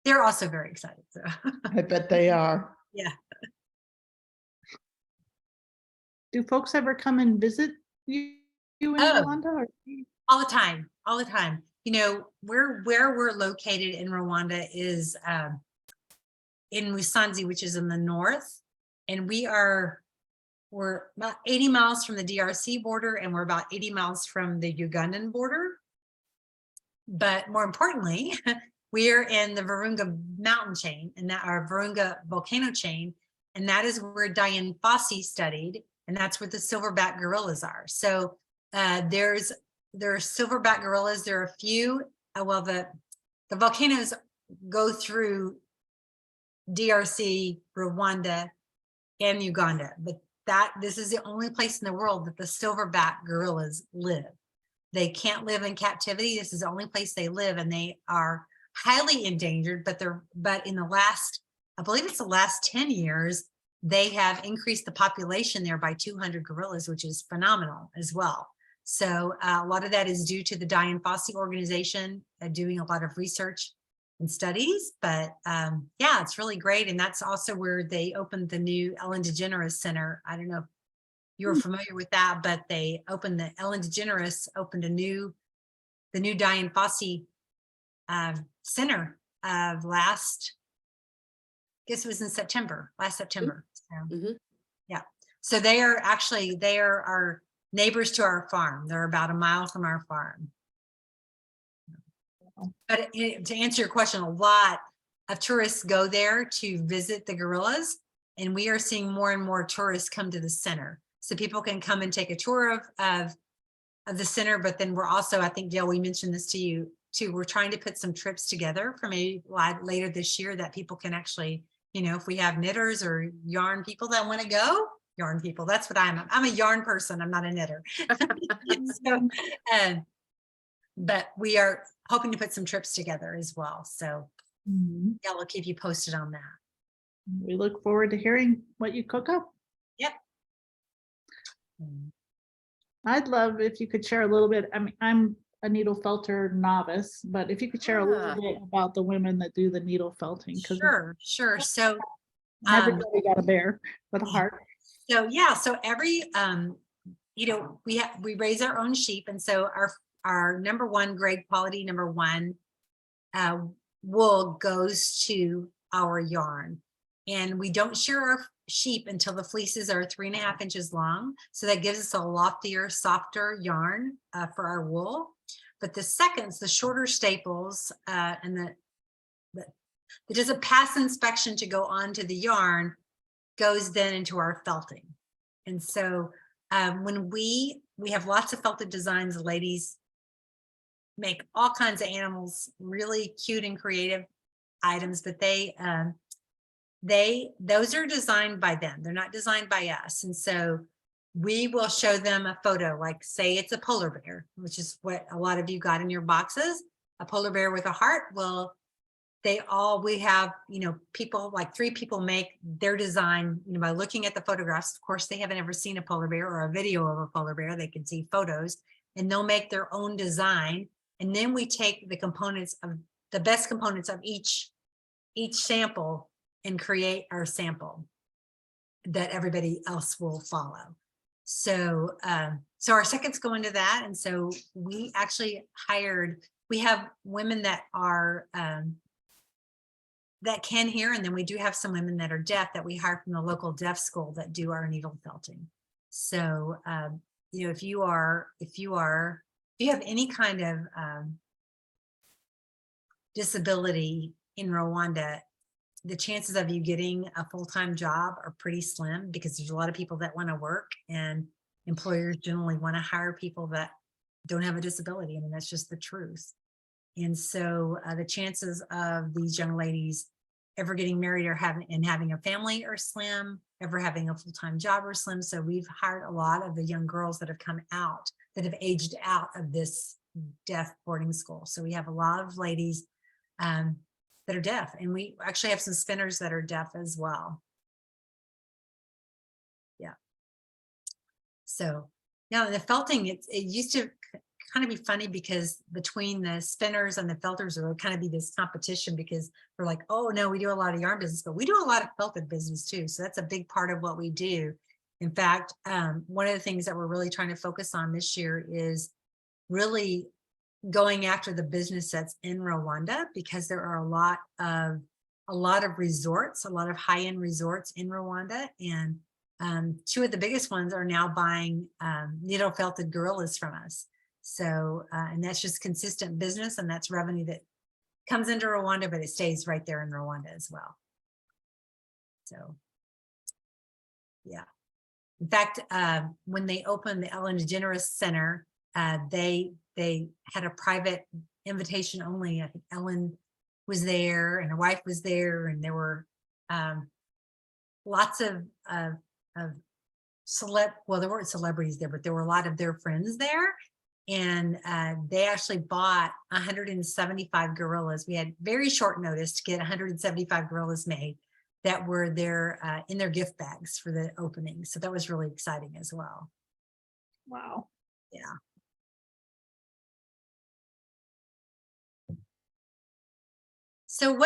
they're also very excited. So I bet they are. yeah. Do folks ever come and visit you in Oh. Rwanda? Or? All the time, all the time. You know, where we're located in Rwanda is in Musanze, which is in the north, and we're about 80 miles from the DRC border, and we're about 80 miles from the Ugandan border. But more importantly, we're in the Virunga mountain chain, and that our Virunga volcano chain, and that is where Diane Fossey studied, and that's where the silverback gorillas are. So there are silverback gorillas. There are a few. Well, the volcanoes go through DRC, Rwanda, and Uganda, but this is the only place in the world that the silverback gorillas live. They can't live in captivity. This is the only place they live, and they are highly endangered. But in the last, I believe it's the last 10 years, they have increased the population there by 200 gorillas, which is phenomenal as well. So a lot of that is due to the Diane Fossey organization doing a lot of research and studies. But yeah, it's really great. And that's also where they opened the new Ellen DeGeneres Center. I don't know if you're familiar with that, but they opened the Ellen DeGeneres opened the new Diane Fossey Center of last, I guess it was in September, last September. So, yeah. So they are our neighbors to our farm. They're about a mile from our farm. But to answer your question, a lot of tourists go there to visit the gorillas, and we are seeing more and more tourists come to the center. So people can come and take a tour of the center, but then we're also, I think, Gail, we mentioned this to you too, we're trying to put some trips together for maybe later this year that people can actually, you know, if we have knitters or yarn people that want to go, yarn people, that's what I'm a yarn person, I'm not a knitter. So, but we are hoping to put some trips together as well. So yeah, we'll keep you posted on that. We look forward to hearing what you cook up. Yep. I'd love if you could share a little bit. I mean, I'm a needle felter novice, but if you could share a little bit about the women that do the needle felting. Sure. So everybody got a bear with a heart. So yeah, so every you know, we raise our own sheep, and so our number one grade quality number one wool goes to our yarn, and we don't shear our sheep until the fleeces are 3.5 inches long. So that gives us a loftier, softer yarn for our wool. But the seconds, the shorter staples, and that doesn't pass inspection to go onto the yarn goes then into our felting. And so when we have lots of felted designs, ladies make all kinds of animals, really cute and creative items, but those are designed by them. They're not designed by us. And so we will show them a photo, like say it's a polar bear, which is what a lot of you got in your boxes, a polar bear with a heart. Well, we have, people, like 3 people make their design, by looking at the photographs. Of course, they haven't ever seen a polar bear or a video of a polar bear. They can see photos, and they'll make their own design. And then we take the best components of each sample and create our sample that everybody else will follow. So, so our seconds go into that. And so we actually we have women that are, that can hear, and then we do have some women that are deaf that we hire from the local deaf school that do our needle felting. So, if you have any kind of disability in Rwanda, the chances of you getting a full-time job are pretty slim, because there's a lot of people that want to work, and employers generally want to hire people that don't have a disability. I mean, that's just the truth. And so the chances of these young ladies ever getting married or having a family are slim, ever having a full-time job are slim. So we've hired a lot of the young girls that have come out, that have aged out of this deaf boarding school. So we have a lot of ladies that are deaf, and we actually have some spinners that are deaf as well. Yeah. So now the felting, it used to kind of be funny, because between the spinners and the felters, there would kind of be this competition, because we're like, oh no, we do a lot of yarn business, but we do a lot of felted business too. So that's a big part of what we do. In fact, one of the things that we're really trying to focus on this year is really going after the business that's in Rwanda, because there are a lot of resorts, a lot of high-end resorts in Rwanda, and 2 of the biggest ones are now buying needle felted gorillas from us. So, and that's just consistent business, and that's revenue that comes into Rwanda, but it stays right there in Rwanda as well. So, yeah. In fact, when they opened the Ellen DeGeneres Center, they had a private invitation only. I think Ellen was there, and her wife was there, and there were lots of well, there weren't celebrities there, but there were a lot of their friends there. And they actually bought 175 gorillas. We had very short notice to get 175 gorillas made that were there in their gift bags for the opening. So that was really exciting as well. Wow. Yeah. So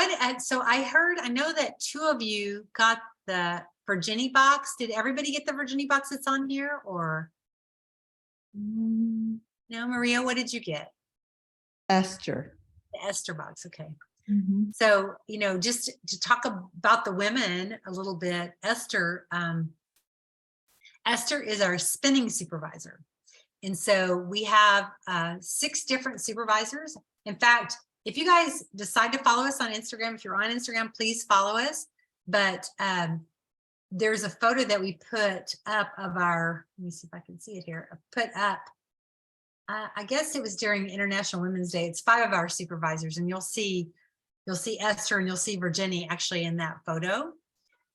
so I know that 2 of you got the Virginia box. Did everybody get the Virginia box that's on here, or? No, Maria, what did you get? Esther. The Esther box. Okay. Mhm. So, just to talk about the women a little bit, Esther is our spinning supervisor. And so we have 6 different supervisors. In fact, if you guys decide to follow us on Instagram, if you're on Instagram, please follow us. But there's a photo that we put up of let me see if I can see it here, put up. I guess it was during International Women's Day. It's 5 of our supervisors, and you'll see Esther and you'll see Virginia actually in that photo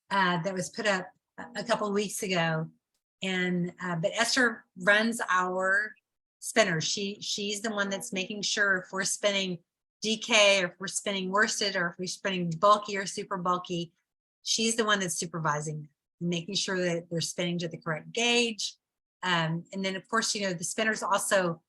that was put up a couple of weeks ago. And but Esther runs our spinners. She's the one that's making sure if we're spinning DK, or if we're spinning worsted, or if we're spinning bulky or super bulky, she's the one that's supervising, making sure that they're spinning to the correct gauge. And then of course, the spinners also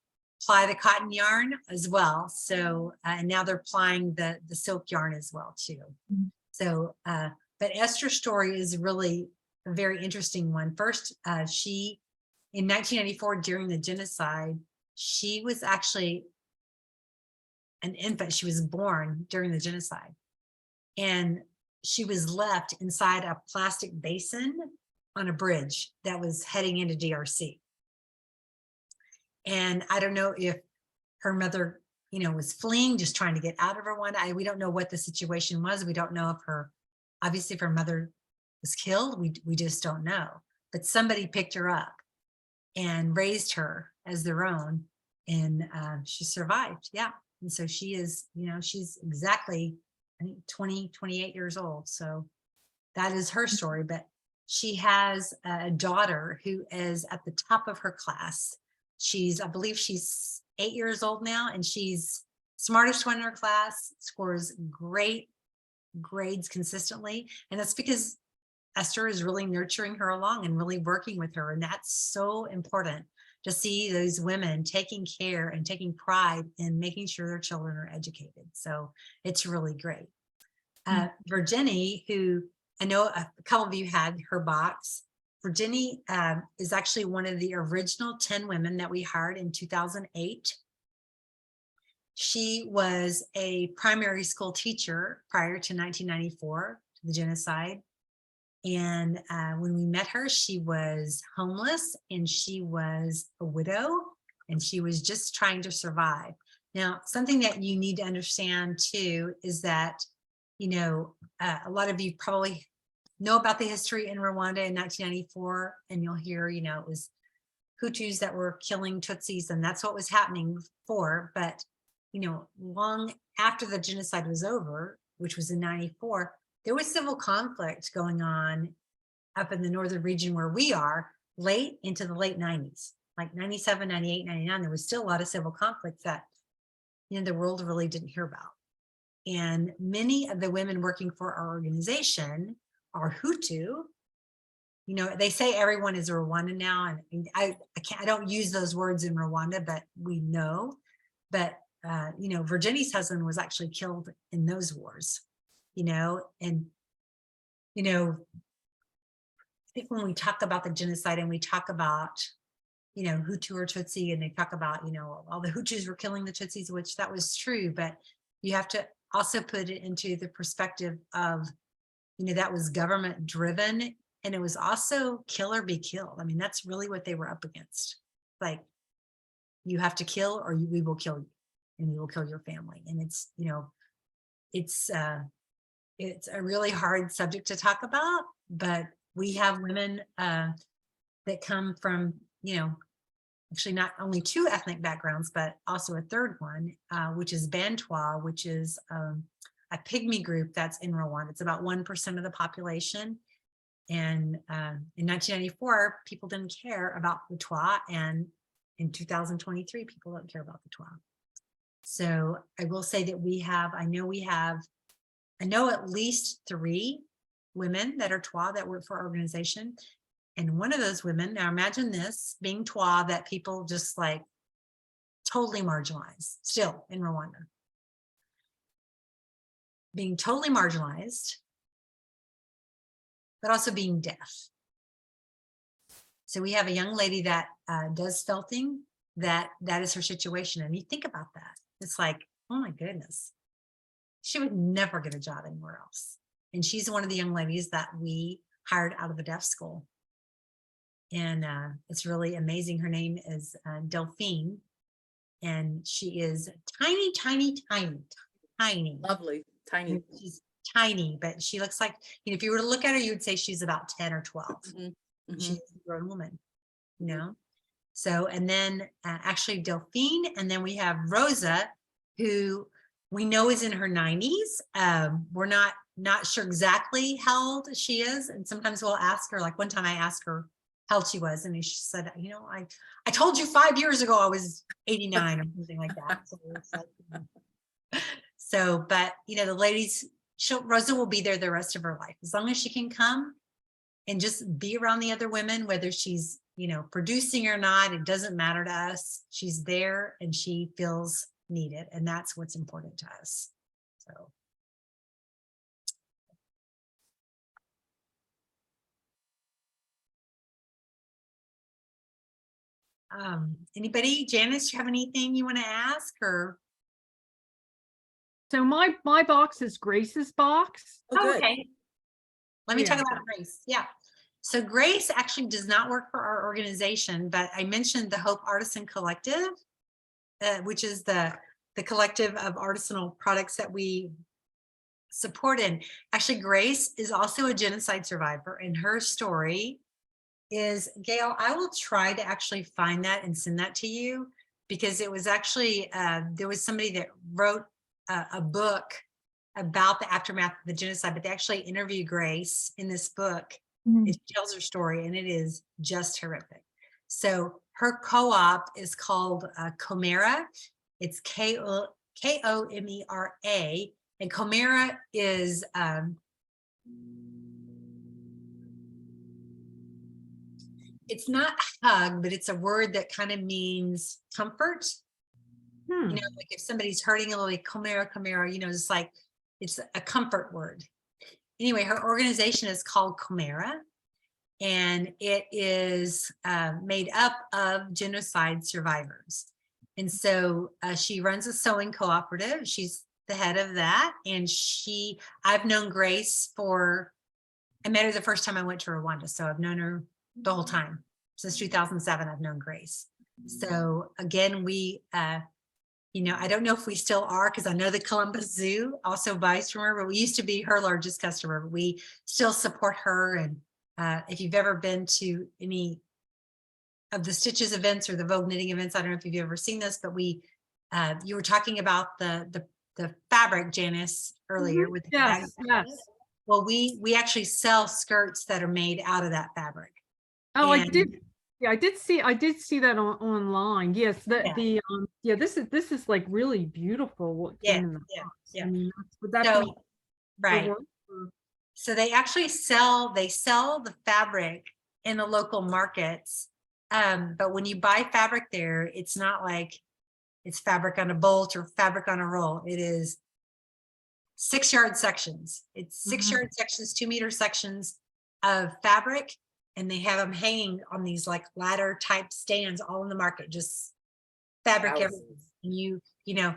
ply the cotton yarn as well. So, and now they're plying the silk yarn as well too. Mhm. So, but Esther's story is really a very interesting one. First, she, in 1994, during the genocide, she was actually an infant. She was born during the genocide, and she was left inside a plastic basin on a bridge that was heading into DRC. And I don't know if her mother, was fleeing, just trying to get out of Rwanda. We don't know what the situation was. We don't know obviously if her mother was killed, we just don't know. But somebody picked her up and raised her as their own, and she survived. Yeah. And so she is, she's exactly, I think 28 years old. So that is her story. But she has a daughter who is at the top of her class. I believe she's 8 years old now, and she's smartest one in her class, scores great grades consistently. And that's because Esther is really nurturing her along and really working with her. And that's so important to see those women taking care and taking pride in making sure their children are educated. So it's really great. Virginie, who I know a couple of you had her box. Virginie is actually one of the original 10 women that we hired in 2008. She was a primary school teacher prior to 1994, to the genocide. And when we met her, she was homeless and she was a widow and she was just trying to survive. Now, something that you need to understand too is that, you know, a lot of you probably know about the history in Rwanda in 1994, and you'll hear, you know, it was Hutus that were killing Tutsis, and that's what was happening before. But, you know, long after the genocide was over, which was in 94, there was civil conflict going on up in the northern region where we are late into the late 90s, like 97, 98, 99. There was still a lot of civil conflict that, you know, the world really didn't hear about. And many of the women working for our organization are Hutu. You know, they say everyone is a Rwandan now, and I don't use those words in Rwanda, but we know. But you know, Virginie's husband was actually killed in those wars. You know, and you know, I think when we talk about the genocide and we talk about, you know, Hutu or Tutsi, and they talk about, you know, all the Hutus were killing the Tutsis, which that was true, but you have to also put it into the perspective of, you know, that was government driven, and it was also kill or be killed. I mean, that's really what they were up against. Like, you have to kill or we will kill you, and we will kill your family. And it's, you know, it's a really hard subject to talk about, but we have women that come from, you know, actually not only 2 ethnic backgrounds, but also a third one, which is Bantois, which is a pygmy group that's in Rwanda. It's about 1% of the population. And in 1994, people didn't care about the Twa, and in 2023, people don't care about the Twa. So I will say that I know at least 3 women that are Twa that work for our organization. And one of those women, now imagine this, being Twa, that people just like totally marginalized still in Rwanda. Being totally marginalized, but also being deaf. So we have a young lady that does felting, that is her situation. And you think about that. It's like, oh my goodness, she would never get a job anywhere else. And she's one of the young ladies that we hired out of the deaf school. And it's really amazing. Her name is Delphine, and she is tiny, tiny, tiny, tiny. Lovely, tiny. She's tiny, but she looks like, you know, if you were to look at her, you would say she's about 10 or 12. Mm-hmm. She's a grown woman, you know? So, and then actually Delphine, and then we have Rosa, who we know is in her 90s. We're not sure exactly how old she is. And sometimes we'll ask her, like one time I asked her how old she was, and she said, you know, I told you 5 years ago I was 89 or something like that. So, but you know, the ladies, Rosa will be there the rest of her life, as long as she can come and just be around the other women, whether she's, you know, producing or not, it doesn't matter to us. She's there and she feels needed, and that's what's important to us. So. Anybody, Janice, you have anything you want to ask? Or So my box is Grace's box. Oh, good. okay, let me talk Yeah. about Grace. Yeah, so Grace actually does not work for our organization, but I mentioned the Hope Artisan Collective, which is the collective of artisanal products that we support in. Actually, Grace is also a genocide survivor, and her story is, Gail, I will try to actually find that and send that to you, because it was actually, there was somebody that wrote a book about the aftermath of the genocide, but they actually interview Grace in this book. It tells her story, and it is just horrific. So her co-op is called Comera. It's Komera. And Komera is it's not hug, but it's a word that kind of means comfort. Hmm. You know, like if somebody's hurting a little, like Komera, you know, it's like it's a comfort word. Anyway, her organization is called Komera, and it is made up of genocide survivors. And so she runs a sewing cooperative. She's the head of that. And I've known Grace I met her the first time I went to Rwanda. So I've known her the whole time. Since 2007, I've known Grace. So again, we, you know, I don't know if we still are, because I know the Columbus Zoo also buys from her, but we used to be her largest customer. But we still support her. And if you've ever been to any of the Stitches events or the Vogue knitting events, I don't know if you've ever seen this, but you were talking about the fabric, Janice, earlier with the Yes, yes. Well, we actually sell skirts that are made out of that fabric. Oh, I And- did. Yeah, I did see that online. Yes, Yeah. this is like really beautiful what Yeah, came in the yeah, box. yeah. I mean, would that So, be the right. work or- So they actually sell the fabric in the local markets. But when you buy fabric there, it's not like it's fabric on a bolt or fabric on a roll. It is 6-yard sections. It's 6-yard sections, 2-meter sections of fabric. And they have them hanging on these like ladder type stands all in the market, just fabric everywhere. And you know,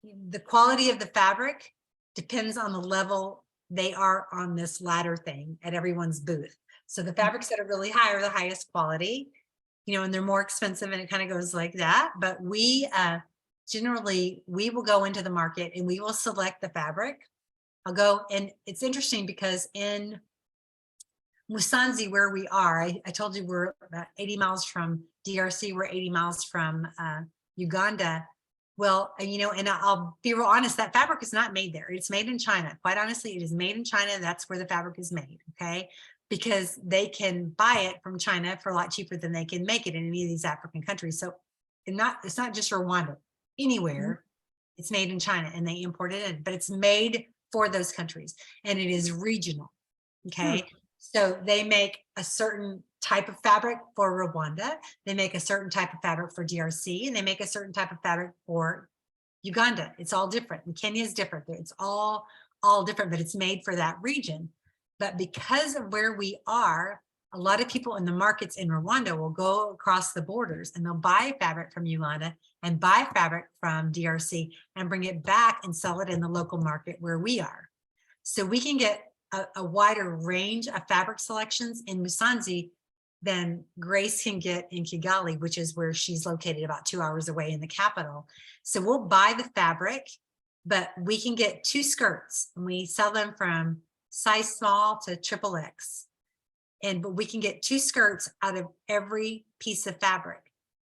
the quality of the fabric depends on the level they are on this ladder thing at everyone's booth. So the fabrics that are really high are the highest quality, you know, and they're more expensive, and it kind of goes like that. But we generally, we will go into the market and we will select the fabric. I'll go, and it's interesting because in Musanze, where we are, I told you we're about 80 miles from DRC, we're 80 miles from Uganda. Well, and you know, and I'll be real honest, that fabric is not made there. It's made in China. Quite honestly, it is made in China. That's where the fabric is made, okay? Because they can buy it from China for a lot cheaper than they can make it in any of these African countries. So it's not just Rwanda. Anywhere, it's made in China and they import it in, but it's made for those countries and it is regional, okay? So they make a certain type of fabric for Rwanda, they make a certain type of fabric for DRC, and they make a certain type of fabric for Uganda. It's all different. And Kenya is different. It's all different, but it's made for that region. But because of where we are, a lot of people in the markets in Rwanda will go across the borders and they'll buy fabric from Uganda and buy fabric from DRC and bring it back and sell it in the local market where we are. So we can get a wider range of fabric selections in Musanze than Grace can get in Kigali, which is where she's located about 2 hours away in the capital. So we'll buy the fabric, but we can get 2 skirts and we sell them from size small to XXX. But we can get 2 skirts out of every piece of fabric.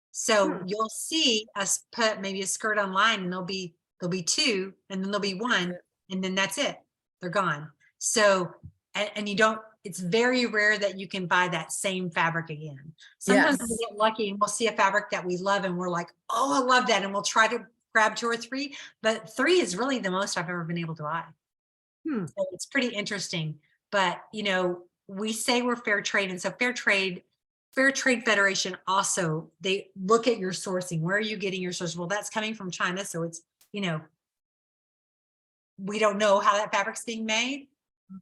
So you'll see us put maybe a skirt online and there'll be 2 and then there'll be 1 and then that's it. They're gone. So, and you don't, it's very rare that you can buy that same fabric again. Sometimes we get lucky and we'll see a fabric that we love and we're like, oh, I love that. And we'll try to grab 2 or 3, but 3 is really the most I've ever been able to buy. So it's pretty interesting, but you know, we say we're fair trade. And so Fair Trade Federation also, they look at your sourcing. Where are you getting your source? Well, that's coming from China. So it's, you know, we don't know how that fabric's being made.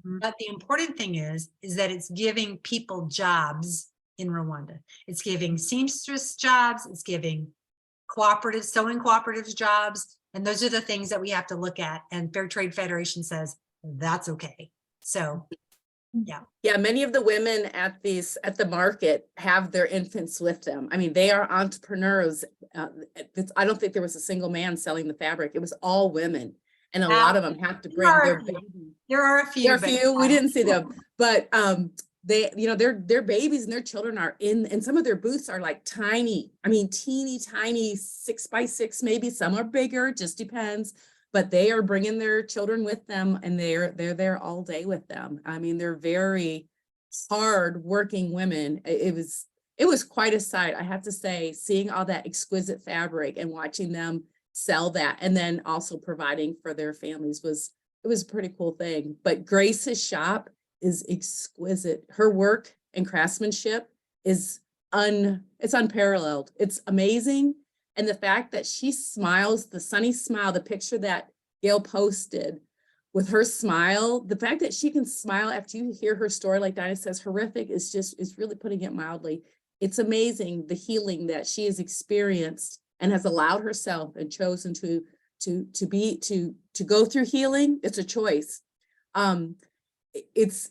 But the important thing is that it's giving people jobs in Rwanda. It's giving seamstress jobs. It's giving sewing cooperatives jobs. And those are the things that we have to look at. And Fair Trade Federation says that's okay. So, yeah. Yeah, many of the women at the market have their infants with them. I mean, they are entrepreneurs. I don't think there was a single man selling the fabric. It was all women. And a lot of them have to bring their babies. There are a few. There are a few, we didn't see them, but they, you know, their babies and their children are and some of their booths are like tiny. I mean, teeny tiny 6x6, maybe some are bigger, just depends. But they are bringing their children with them and they're there all day with them. I mean, they're very hard working women. It was quite a sight, I have to say, seeing all that exquisite fabric and watching them sell that, and then also providing for their families it was a pretty cool thing. But Grace's shop is exquisite. Her work and craftsmanship is it's unparalleled. It's amazing. And the fact that she smiles, the sunny smile, the picture that Gail posted with her smile, the fact that she can smile after you hear her story, like Dinah says, horrific, is really putting it mildly. It's amazing the healing that she has experienced and has allowed herself and chosen to go through healing. It's a choice. She's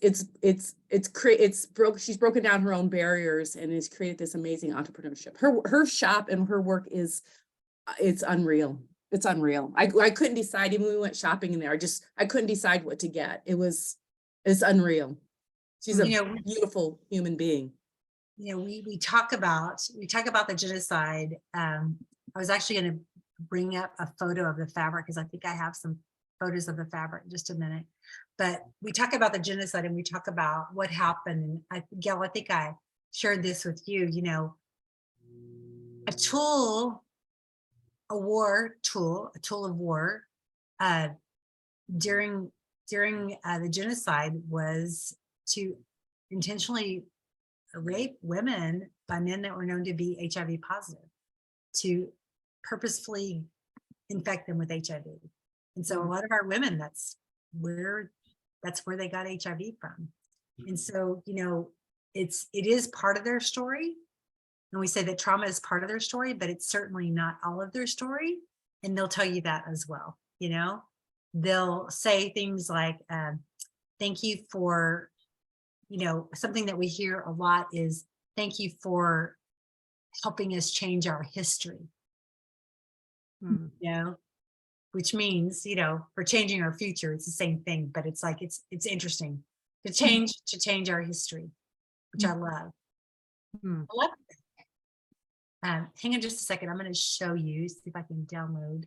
broken down her own barriers and has created this amazing entrepreneurship. Her shop and her work it's unreal. It's unreal. I couldn't decide, even when we went shopping in there, I couldn't decide what to get. It's unreal. She's a beautiful human being. We talk about the genocide. I was actually going to bring up a photo of the fabric because I think I have some photos of the fabric in just a minute. But we talk about the genocide and we talk about what happened. And Gail, I think I shared this with you. A tool of war during the genocide was to intentionally rape women by men that were known to be HIV positive, to purposefully infect them with HIV. And so a lot of our women, that's where they got HIV from. And so, it is part of their story. And we say that trauma is part of their story, but it's certainly not all of their story. And they'll tell you that as well. They'll say things like, thank you for, something that we hear a lot is, thank you for helping us change our history. Which means, for changing our future, it's the same thing, but it's like, it's interesting to change our history, which I love. I love it. Hang on just a second. I'm going to show you, see if I can download.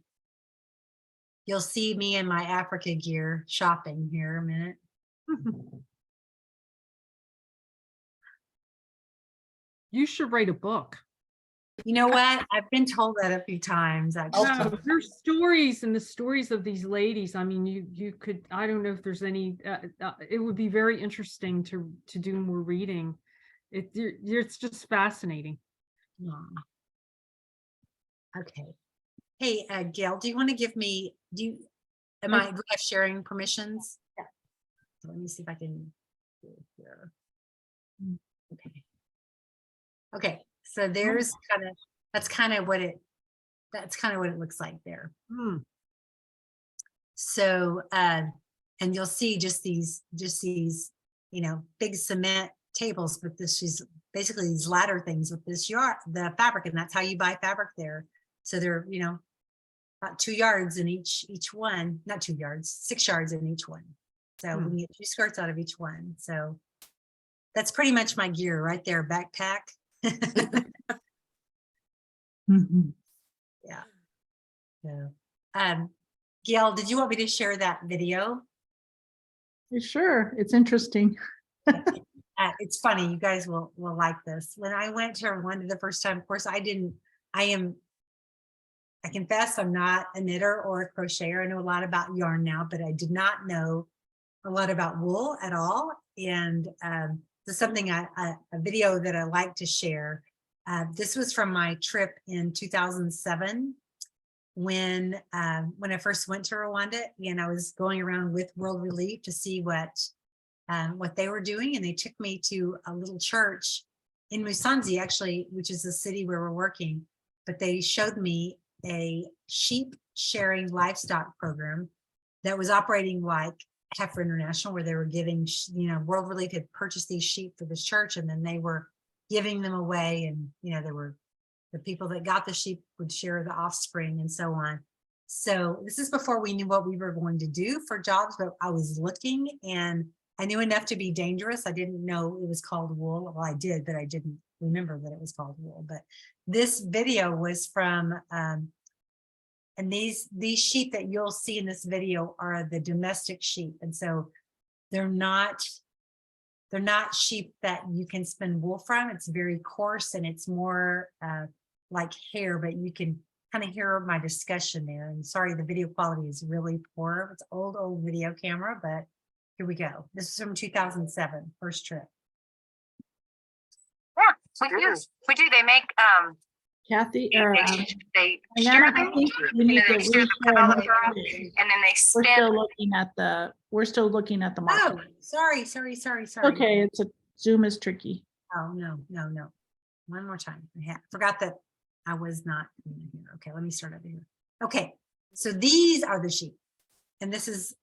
You'll see me in my Africa gear shopping here a minute. You should write a book. You know what? I've been told that a few times. Actually. No, there's stories and the stories of these ladies. I mean, you could, I don't know if there's any, it would be very interesting to do more reading. It's just fascinating. Yeah. Okay. Hey, Gail, do you want to give me, do I have sharing permissions? Yeah. So let me see if I can do it here. Okay. Okay. So there's that's kind of what it looks like there. So, and you'll see just these, big cement tables with this, she's basically these ladder things with this the fabric, and that's how you buy fabric there. So they're, about 2 yards in each one, not 2 yards, 6 yards in each one. So we can get 2 skirts out of each one. So that's pretty much my gear right there, backpack. Yeah. So, Gail, did you want me to share that video? Sure, it's interesting. It's funny, you guys will like this. When I went to Rwanda the first time, of course, I confess I'm not a knitter or a crocheter. I know a lot about yarn now, but I did not know a lot about wool at all. And this is something a video that I like to share. This was from my trip in 2007 when I first went to Rwanda, and I was going around with World Relief to see what they were doing. And they took me to a little church in Musanze, actually, which is the city where we're working. But they showed me a sheep sharing livestock program that was operating like Heifer International, where they were giving, World Relief had purchased these sheep for this church, and then they were giving them away. And, there were the people that got the sheep would share the offspring and so on. So this is before we knew what we were going to do for jobs, but I was looking and I knew enough to be dangerous. I didn't know it was called wool. Well, I did, but I didn't remember that it was called wool. But this video was from, and these sheep that you'll see in this video are the domestic sheep. And so they're not sheep that you can spin wool from. It's very coarse and it's more like hair, but you can kind of hear my discussion there. And sorry, the video quality is really poor. It's old video camera, but here we go. This is from 2007, first trip. Yeah, we do. They make Kathy, or they Diana, share I them, think we and need then to they share them, cut reshare all the another fur off, screen. and then they We're spin. still looking at the Oh, mark. sorry. Okay, it's a Zoom is tricky. Oh, no. One more time. I forgot that I was not in here. Okay, let me start over here. Okay, so these are the sheep. And this is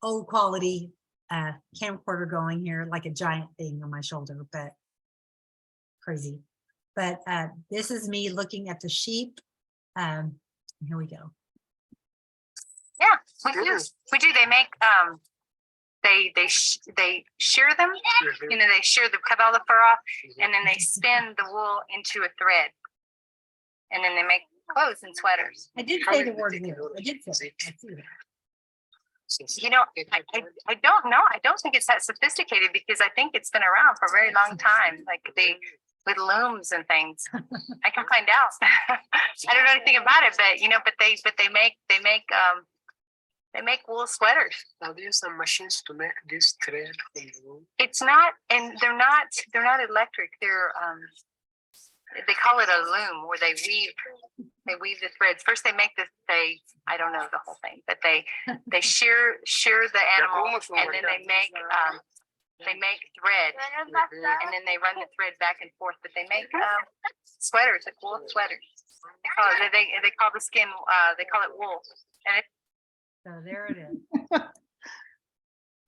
old quality camcorder going here, like a giant thing on my shoulder, but crazy. But this is me looking at the sheep. Here we go. Yeah, we do. They make they shear them, you know, they shear them, cut all the fur off, and then they spin the wool into a thread, and then they make clothes and sweaters. I did say the word wool. I did say it. I see that. You know, I don't know. I don't think it's that sophisticated because I think it's been around for a very long time. Like they with looms and things. I can find out. I don't know anything about it, but you know, but they make wool sweaters. Now there's some machines to make this thread from the wool. It's not, and they're not electric. They're they call it a loom where they weave the threads. First they make I don't know the whole thing, but they shear the animal, and then they make thread, and then they run the thread back and forth. But they make sweaters, like wool sweaters. They call the skin they call it wool, and it's So there it is.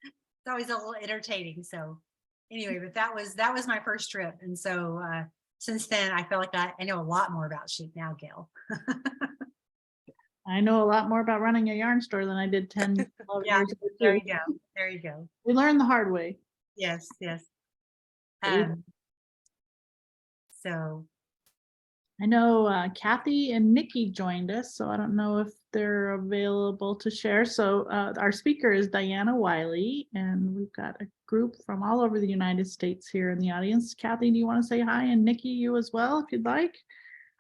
It's always a little entertaining. So anyway, but that was my first trip. And so since then, I feel like I know a lot more about sheep now, Gail. I know a lot more about running a yarn store than I did 10, 12 Yeah, years ago. there too. you go. There you go. We learned the hard way. Yes. Yeah. So I know Kathy and Nikki joined us, so I don't know if they're available to share. So our speaker is Diana Wiley, and we've got a group from all over the United States here in the audience. Kathy, do you want to say hi? And Nikki, you as well, if you'd like.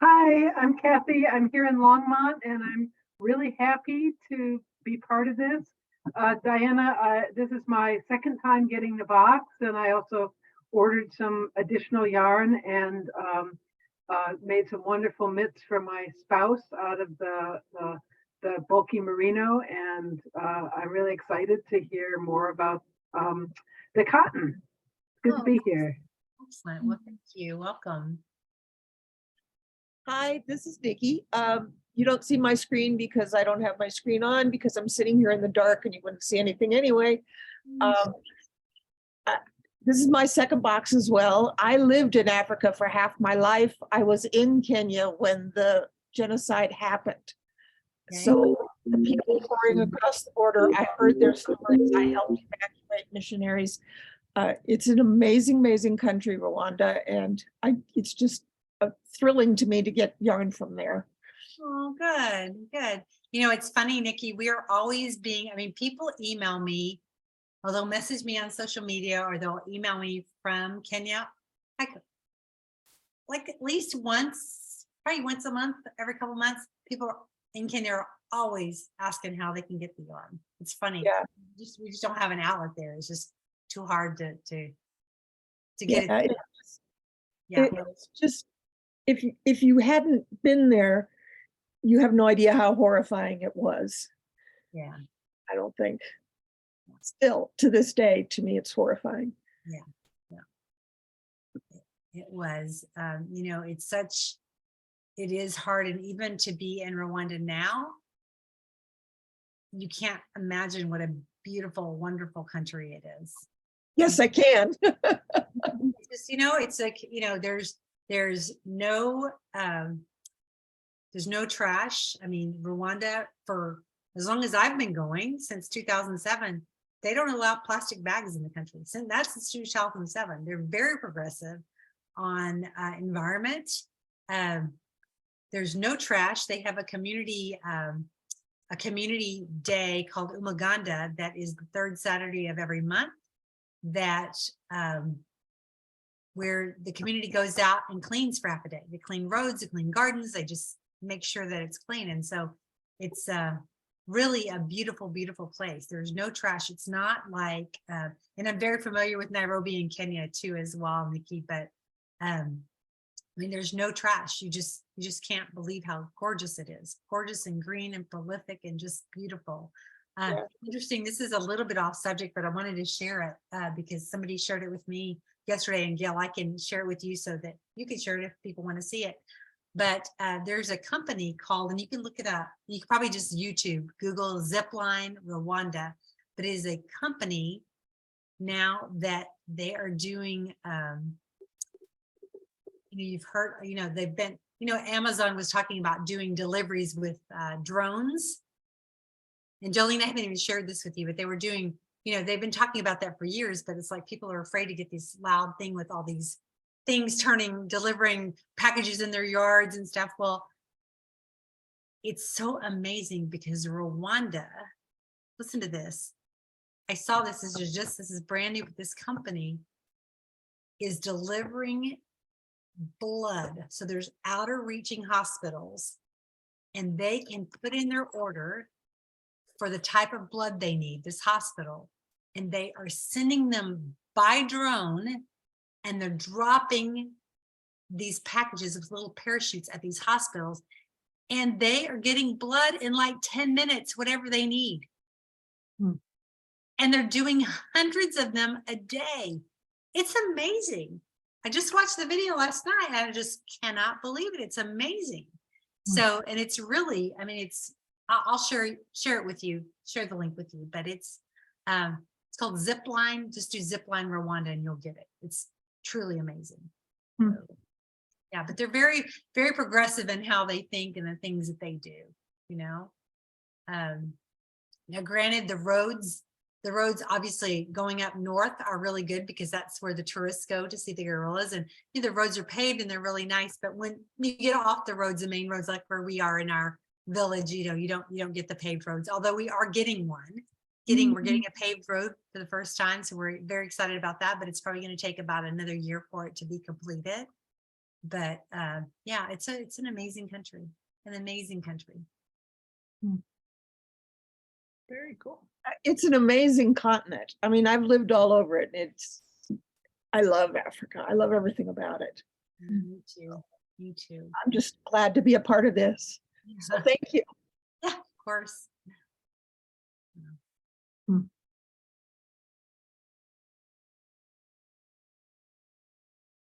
Hi, I'm Kathy. I'm here in Longmont, and I'm really happy to be part of this. Diana, this is my second time getting the box, and I also ordered some additional yarn and made some wonderful mitts for my spouse out of the bulky merino, and I'm really excited to hear more about the cotton. Good to be here. excellent. Well, thank you. Welcome. Hi, this is Nikki. You don't see my screen because I don't have my screen on because I'm sitting here in the dark and you wouldn't see anything anyway. This is my second box as well. I lived in Africa for half my life. I was in Kenya when the genocide happened. Okay. So the people pouring across the border, I heard their stories. I helped evacuate missionaries. It's an amazing, amazing country, Rwanda, and it's just thrilling to me to get yarn from there. Oh, good. You know, it's funny, Nikki, we are always people email me, or they'll message me on social media, or they'll email me from Kenya. Like at least once, probably once a month, every couple of months, people in Kenya are always asking how they can get the yarn. It's funny. Yeah. We just don't have an outlet there. It's just too hard to get it. Yeah. It's just, if you hadn't been there, you have no idea how horrifying it was. Yeah. I don't think. Still to this day, to me, it's horrifying. Yeah. It was, you know, it is hard. And even to be in Rwanda now, you can't imagine what a beautiful, wonderful country it is. Yes, I can. It's just, you know, it's like, you know, there's no trash. I mean, Rwanda, for as long as I've been going, since 2007, they don't allow plastic bags in the country. So that's since 2007. They're very progressive on environment. There's no trash. They have a community day called Umuganda that is the third Saturday of every month, that where the community goes out and cleans for half a day. They clean roads, they clean gardens, they just make sure that it's clean. And so it's really a beautiful, beautiful place. There's no trash. It's not like, and I'm very familiar with Nairobi and Kenya too as well, Nikki, but I mean, there's no trash. You just can't believe how gorgeous it is. Gorgeous and green and prolific and just beautiful. Interesting. This is a little bit off subject, but I wanted to share it because somebody shared it with me yesterday. And Gail, I can share it with you so that you can share it if people want to see it. But there's a company called, and you can look it up. You can probably just YouTube, Google Zipline Rwanda. But it is a company now that they are doing, you've heard, they've been, Amazon was talking about doing deliveries with drones. And Jolene, I haven't even shared this with you, but they were doing, they've been talking about that for years, but it's like people are afraid to get this loud thing with all these things delivering packages in their yards and stuff. Well, it's so amazing because Rwanda, listen to this. I saw this, this is brand new, but this company is delivering blood. So there's outer reaching hospitals and they can put in their order for the type of blood they need, this hospital, and they are sending them by drone and they're dropping these packages with little parachutes at these hospitals and they are getting blood in like 10 minutes, whatever they need. And they're doing hundreds of them a day. It's amazing. I just watched the video last night and I just cannot believe it. It's amazing. So, and it's really, I mean, I'll share it with you, share the link with you, but it's called Zipline. Just do Zipline Rwanda and you'll get it. It's truly amazing. So, yeah, but they're very, very progressive in how they think and the things that they do, Now, granted, the roads obviously going up north are really good because that's where the tourists go to see the gorillas, and the roads are paved and they're really nice. But when you get off the roads, the main roads, like where we are in our village, you don't get the paved roads, although we are getting one. We're getting a paved road for the first time, so we're very excited about that, but it's probably going to take about another year for it to be completed. But yeah, it's an amazing country. Very cool. It's an amazing continent. I mean, I've lived all over it. I love Africa. I love everything about it. Me too. I'm just glad to be a part of this. So thank you. Yeah, of course.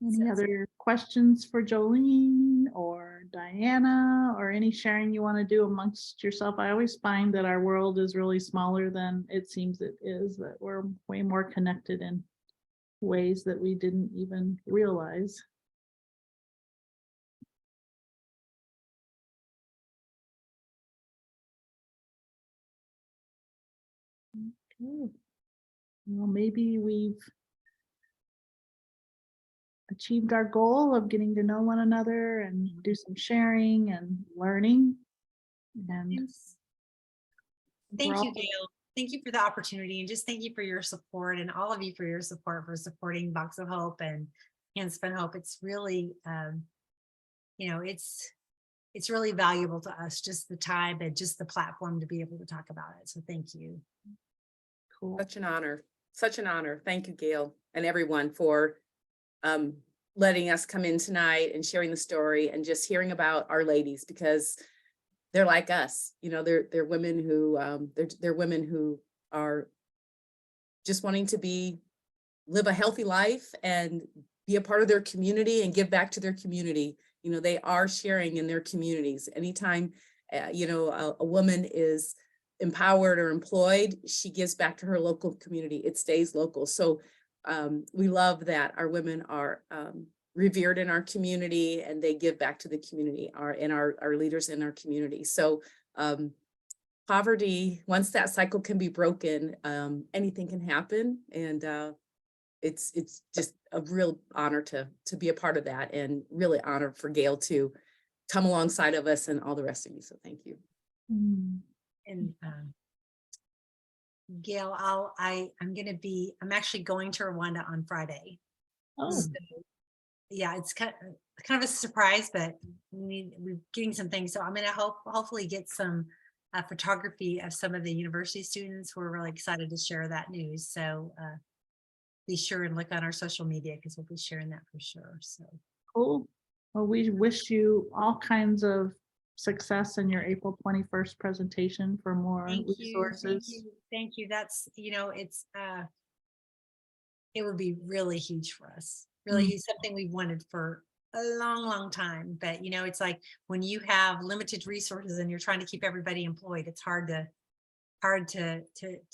Any other questions for Jolene or Diana, or any sharing you want to do amongst yourself? I always find that our world is really smaller than it seems it is, that we're way more connected in ways that we didn't even realize. Okay. Well, maybe we've achieved our goal of getting to know one another and do some sharing and learning. And thank you, Gail. Thank you for the opportunity, and just thank you for your support, and all of you for your support for supporting Box of Hope and Handspun Hope. It's really, it's really valuable to us, just the time and just the platform to be able to talk about it. So thank you. Cool. Such an honor. Such an honor. Thank you, Gail, and everyone for letting us come in tonight and sharing the story and just hearing about our ladies, because they're like us. They're women who they're women who are just wanting to live a healthy life and be a part of their community and give back to their community. They are sharing in their communities. Anytime a woman is empowered or employed, she gives back to her local community. It stays local. So we love that our women are revered in our community and they give back to the community, our leaders in our community. So poverty, once that cycle can be broken, anything can happen. And it's just a real honor to be a part of that, and really honor for Gail to come alongside of us and all the rest of you. So thank you. And Gail, I'm actually going to Rwanda on Friday. Oh. So, yeah, it's kind of a surprise, but we're getting some things. So I'm gonna hopefully get some photography of some of the university students. We're really excited to share that news. So be sure and look on our social media because we'll be sharing that for sure. So Cool. Well, we wish you all kinds of success in your April 21st presentation for more thank resources. you, thank you. That's, it's it would be really huge for us. Really huge, something we've wanted for a long time. But it's like when you have limited resources and you're trying to keep everybody employed, it's hard to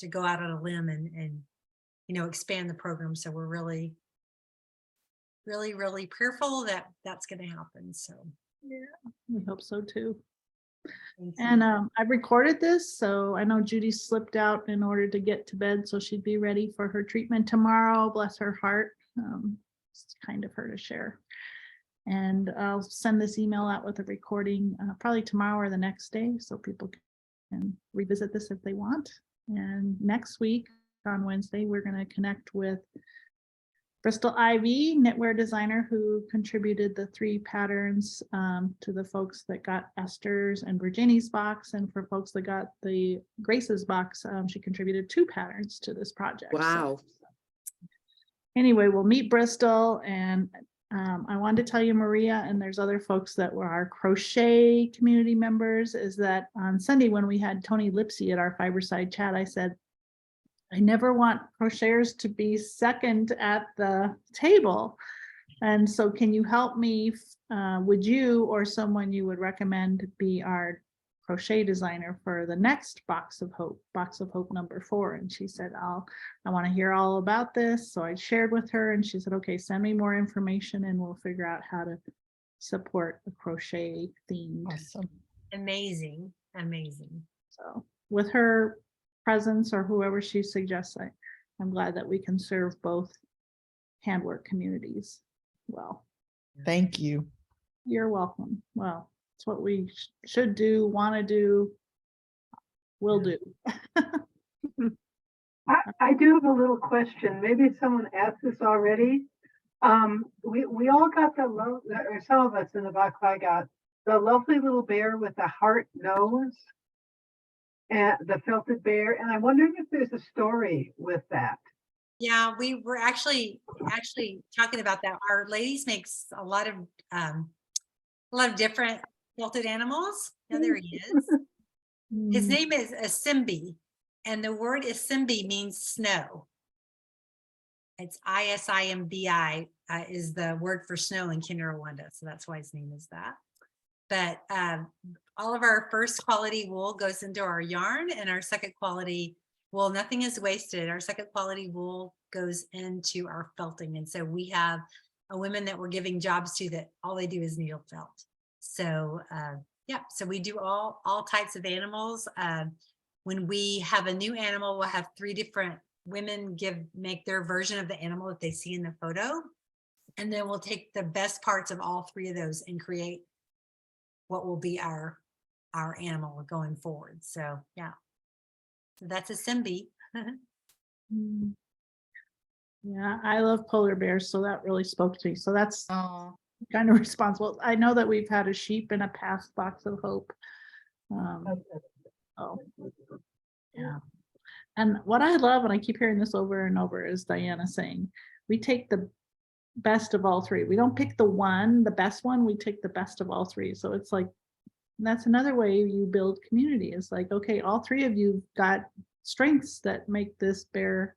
go out on a limb and expand the program. So we're really prayerful that that's going to happen. So Yeah, we hope so too. thank you. And I recorded this, so I know Judy slipped out in order to get to bed, so she'd be ready for her treatment tomorrow. Bless her heart. It's kind of her to share. And I'll send this email out with a recording probably tomorrow or the next day, so people can revisit this if they want. And next week on Wednesday, we're going to connect with Bristol Ivy, knitwear designer, who contributed the 3 patterns to the folks that got Esther's and Virginia's box. And for folks that got the Grace's box, she contributed 2 patterns to this project. Wow. So, anyway, we'll meet Bristol. And I wanted to tell you, Maria, and there's other folks that were our crochet community members, is that on Sunday when we had Tony Lipsy at our Fiberside chat, I said, I never want crocheters to be second at the table. And so can you help me? Would you or someone you would recommend be our crochet designer for the next Box of Hope number 4? And she said, I want to hear all about this. So I shared with her and she said, okay, send me more information and we'll figure out how to support a crochet themed. Awesome. Amazing. So with her presence or whoever she suggests, I'm glad that we can serve both handwork communities well. Thank you. You're welcome. Well, it's what we should do, want to do, will do. I do have a little question. Maybe someone asked this already. We all got or some of us in the box I got, the lovely little bear with the heart nose. And the felted bear, and I'm wondering if there's a story with that. Yeah, we were actually talking about that. Our ladies makes a lot of different felted animals. Yeah, there he is. His name is Isimbi, and the word Isimbi means snow. It's Isimbi is the word for snow in Kinyarwanda, so that's why his name is that. But all of our first quality wool goes into our yarn, and our second quality wool, nothing is wasted. Our second quality wool goes into our felting. And so we have a women that we're giving jobs to that all they do is needle felt. So yeah, so we do all types of animals. When we have a new animal, we'll have 3 different women make their version of the animal that they see in the photo. And then we'll take the best parts of all 3 of those and create what will be our animal going forward. So yeah, so that's Isimbi. Yeah, I love polar bears, so that really spoke to me. So that's kind of responsible. I know that we've had a sheep in a past Box of Hope. Oh, yeah. And what I love, and I keep hearing this over and over, is Diana saying, we take the best of all 3. We don't pick the best one, we take the best of all 3. So it's like, that's another way you build community. It's like, okay, all 3 of you got strengths that make this bear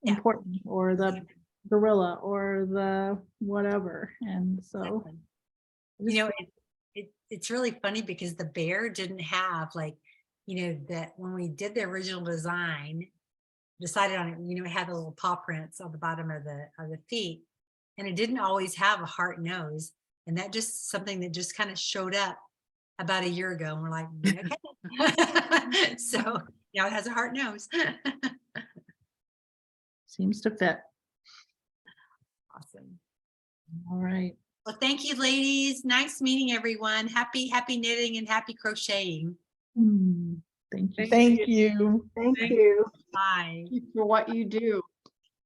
important, or the gorilla, or the whatever. And so it's really funny because the bear didn't have that when we did the original design, decided on it, it had the little paw prints on the bottom of the feet, and it didn't always have a heart nose. And that just something that just kind of showed up about a year ago, and we're like, okay. So now it has a heart nose. seems to fit. Awesome. All right. Well, thank you, ladies. Nice meeting everyone. Happy knitting and happy crocheting. Thank you. Thank you. Thank you. Bye. For what you do.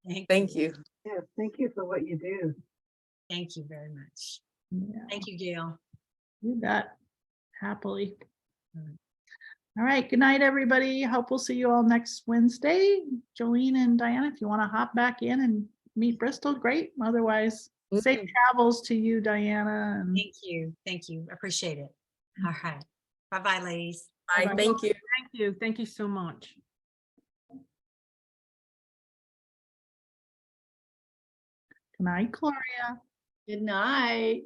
Thank Thank you. Yes, thank you for what you do. Thank you very much. Yeah, Thank you, Gail. you bet. Happily. Mm. All right. Good night, everybody. Hope we'll see you all next Wednesday. Jolene and Diana, if you want to hop back in and meet Bristol, great. Otherwise, safe Mhm. travels to you, Diana. And Thank you. Thank you. Appreciate it. All right. Bye-bye, ladies. Bye, Bye-bye. thank you. Thank you. Thank you so much. good night, Gloria. Good night.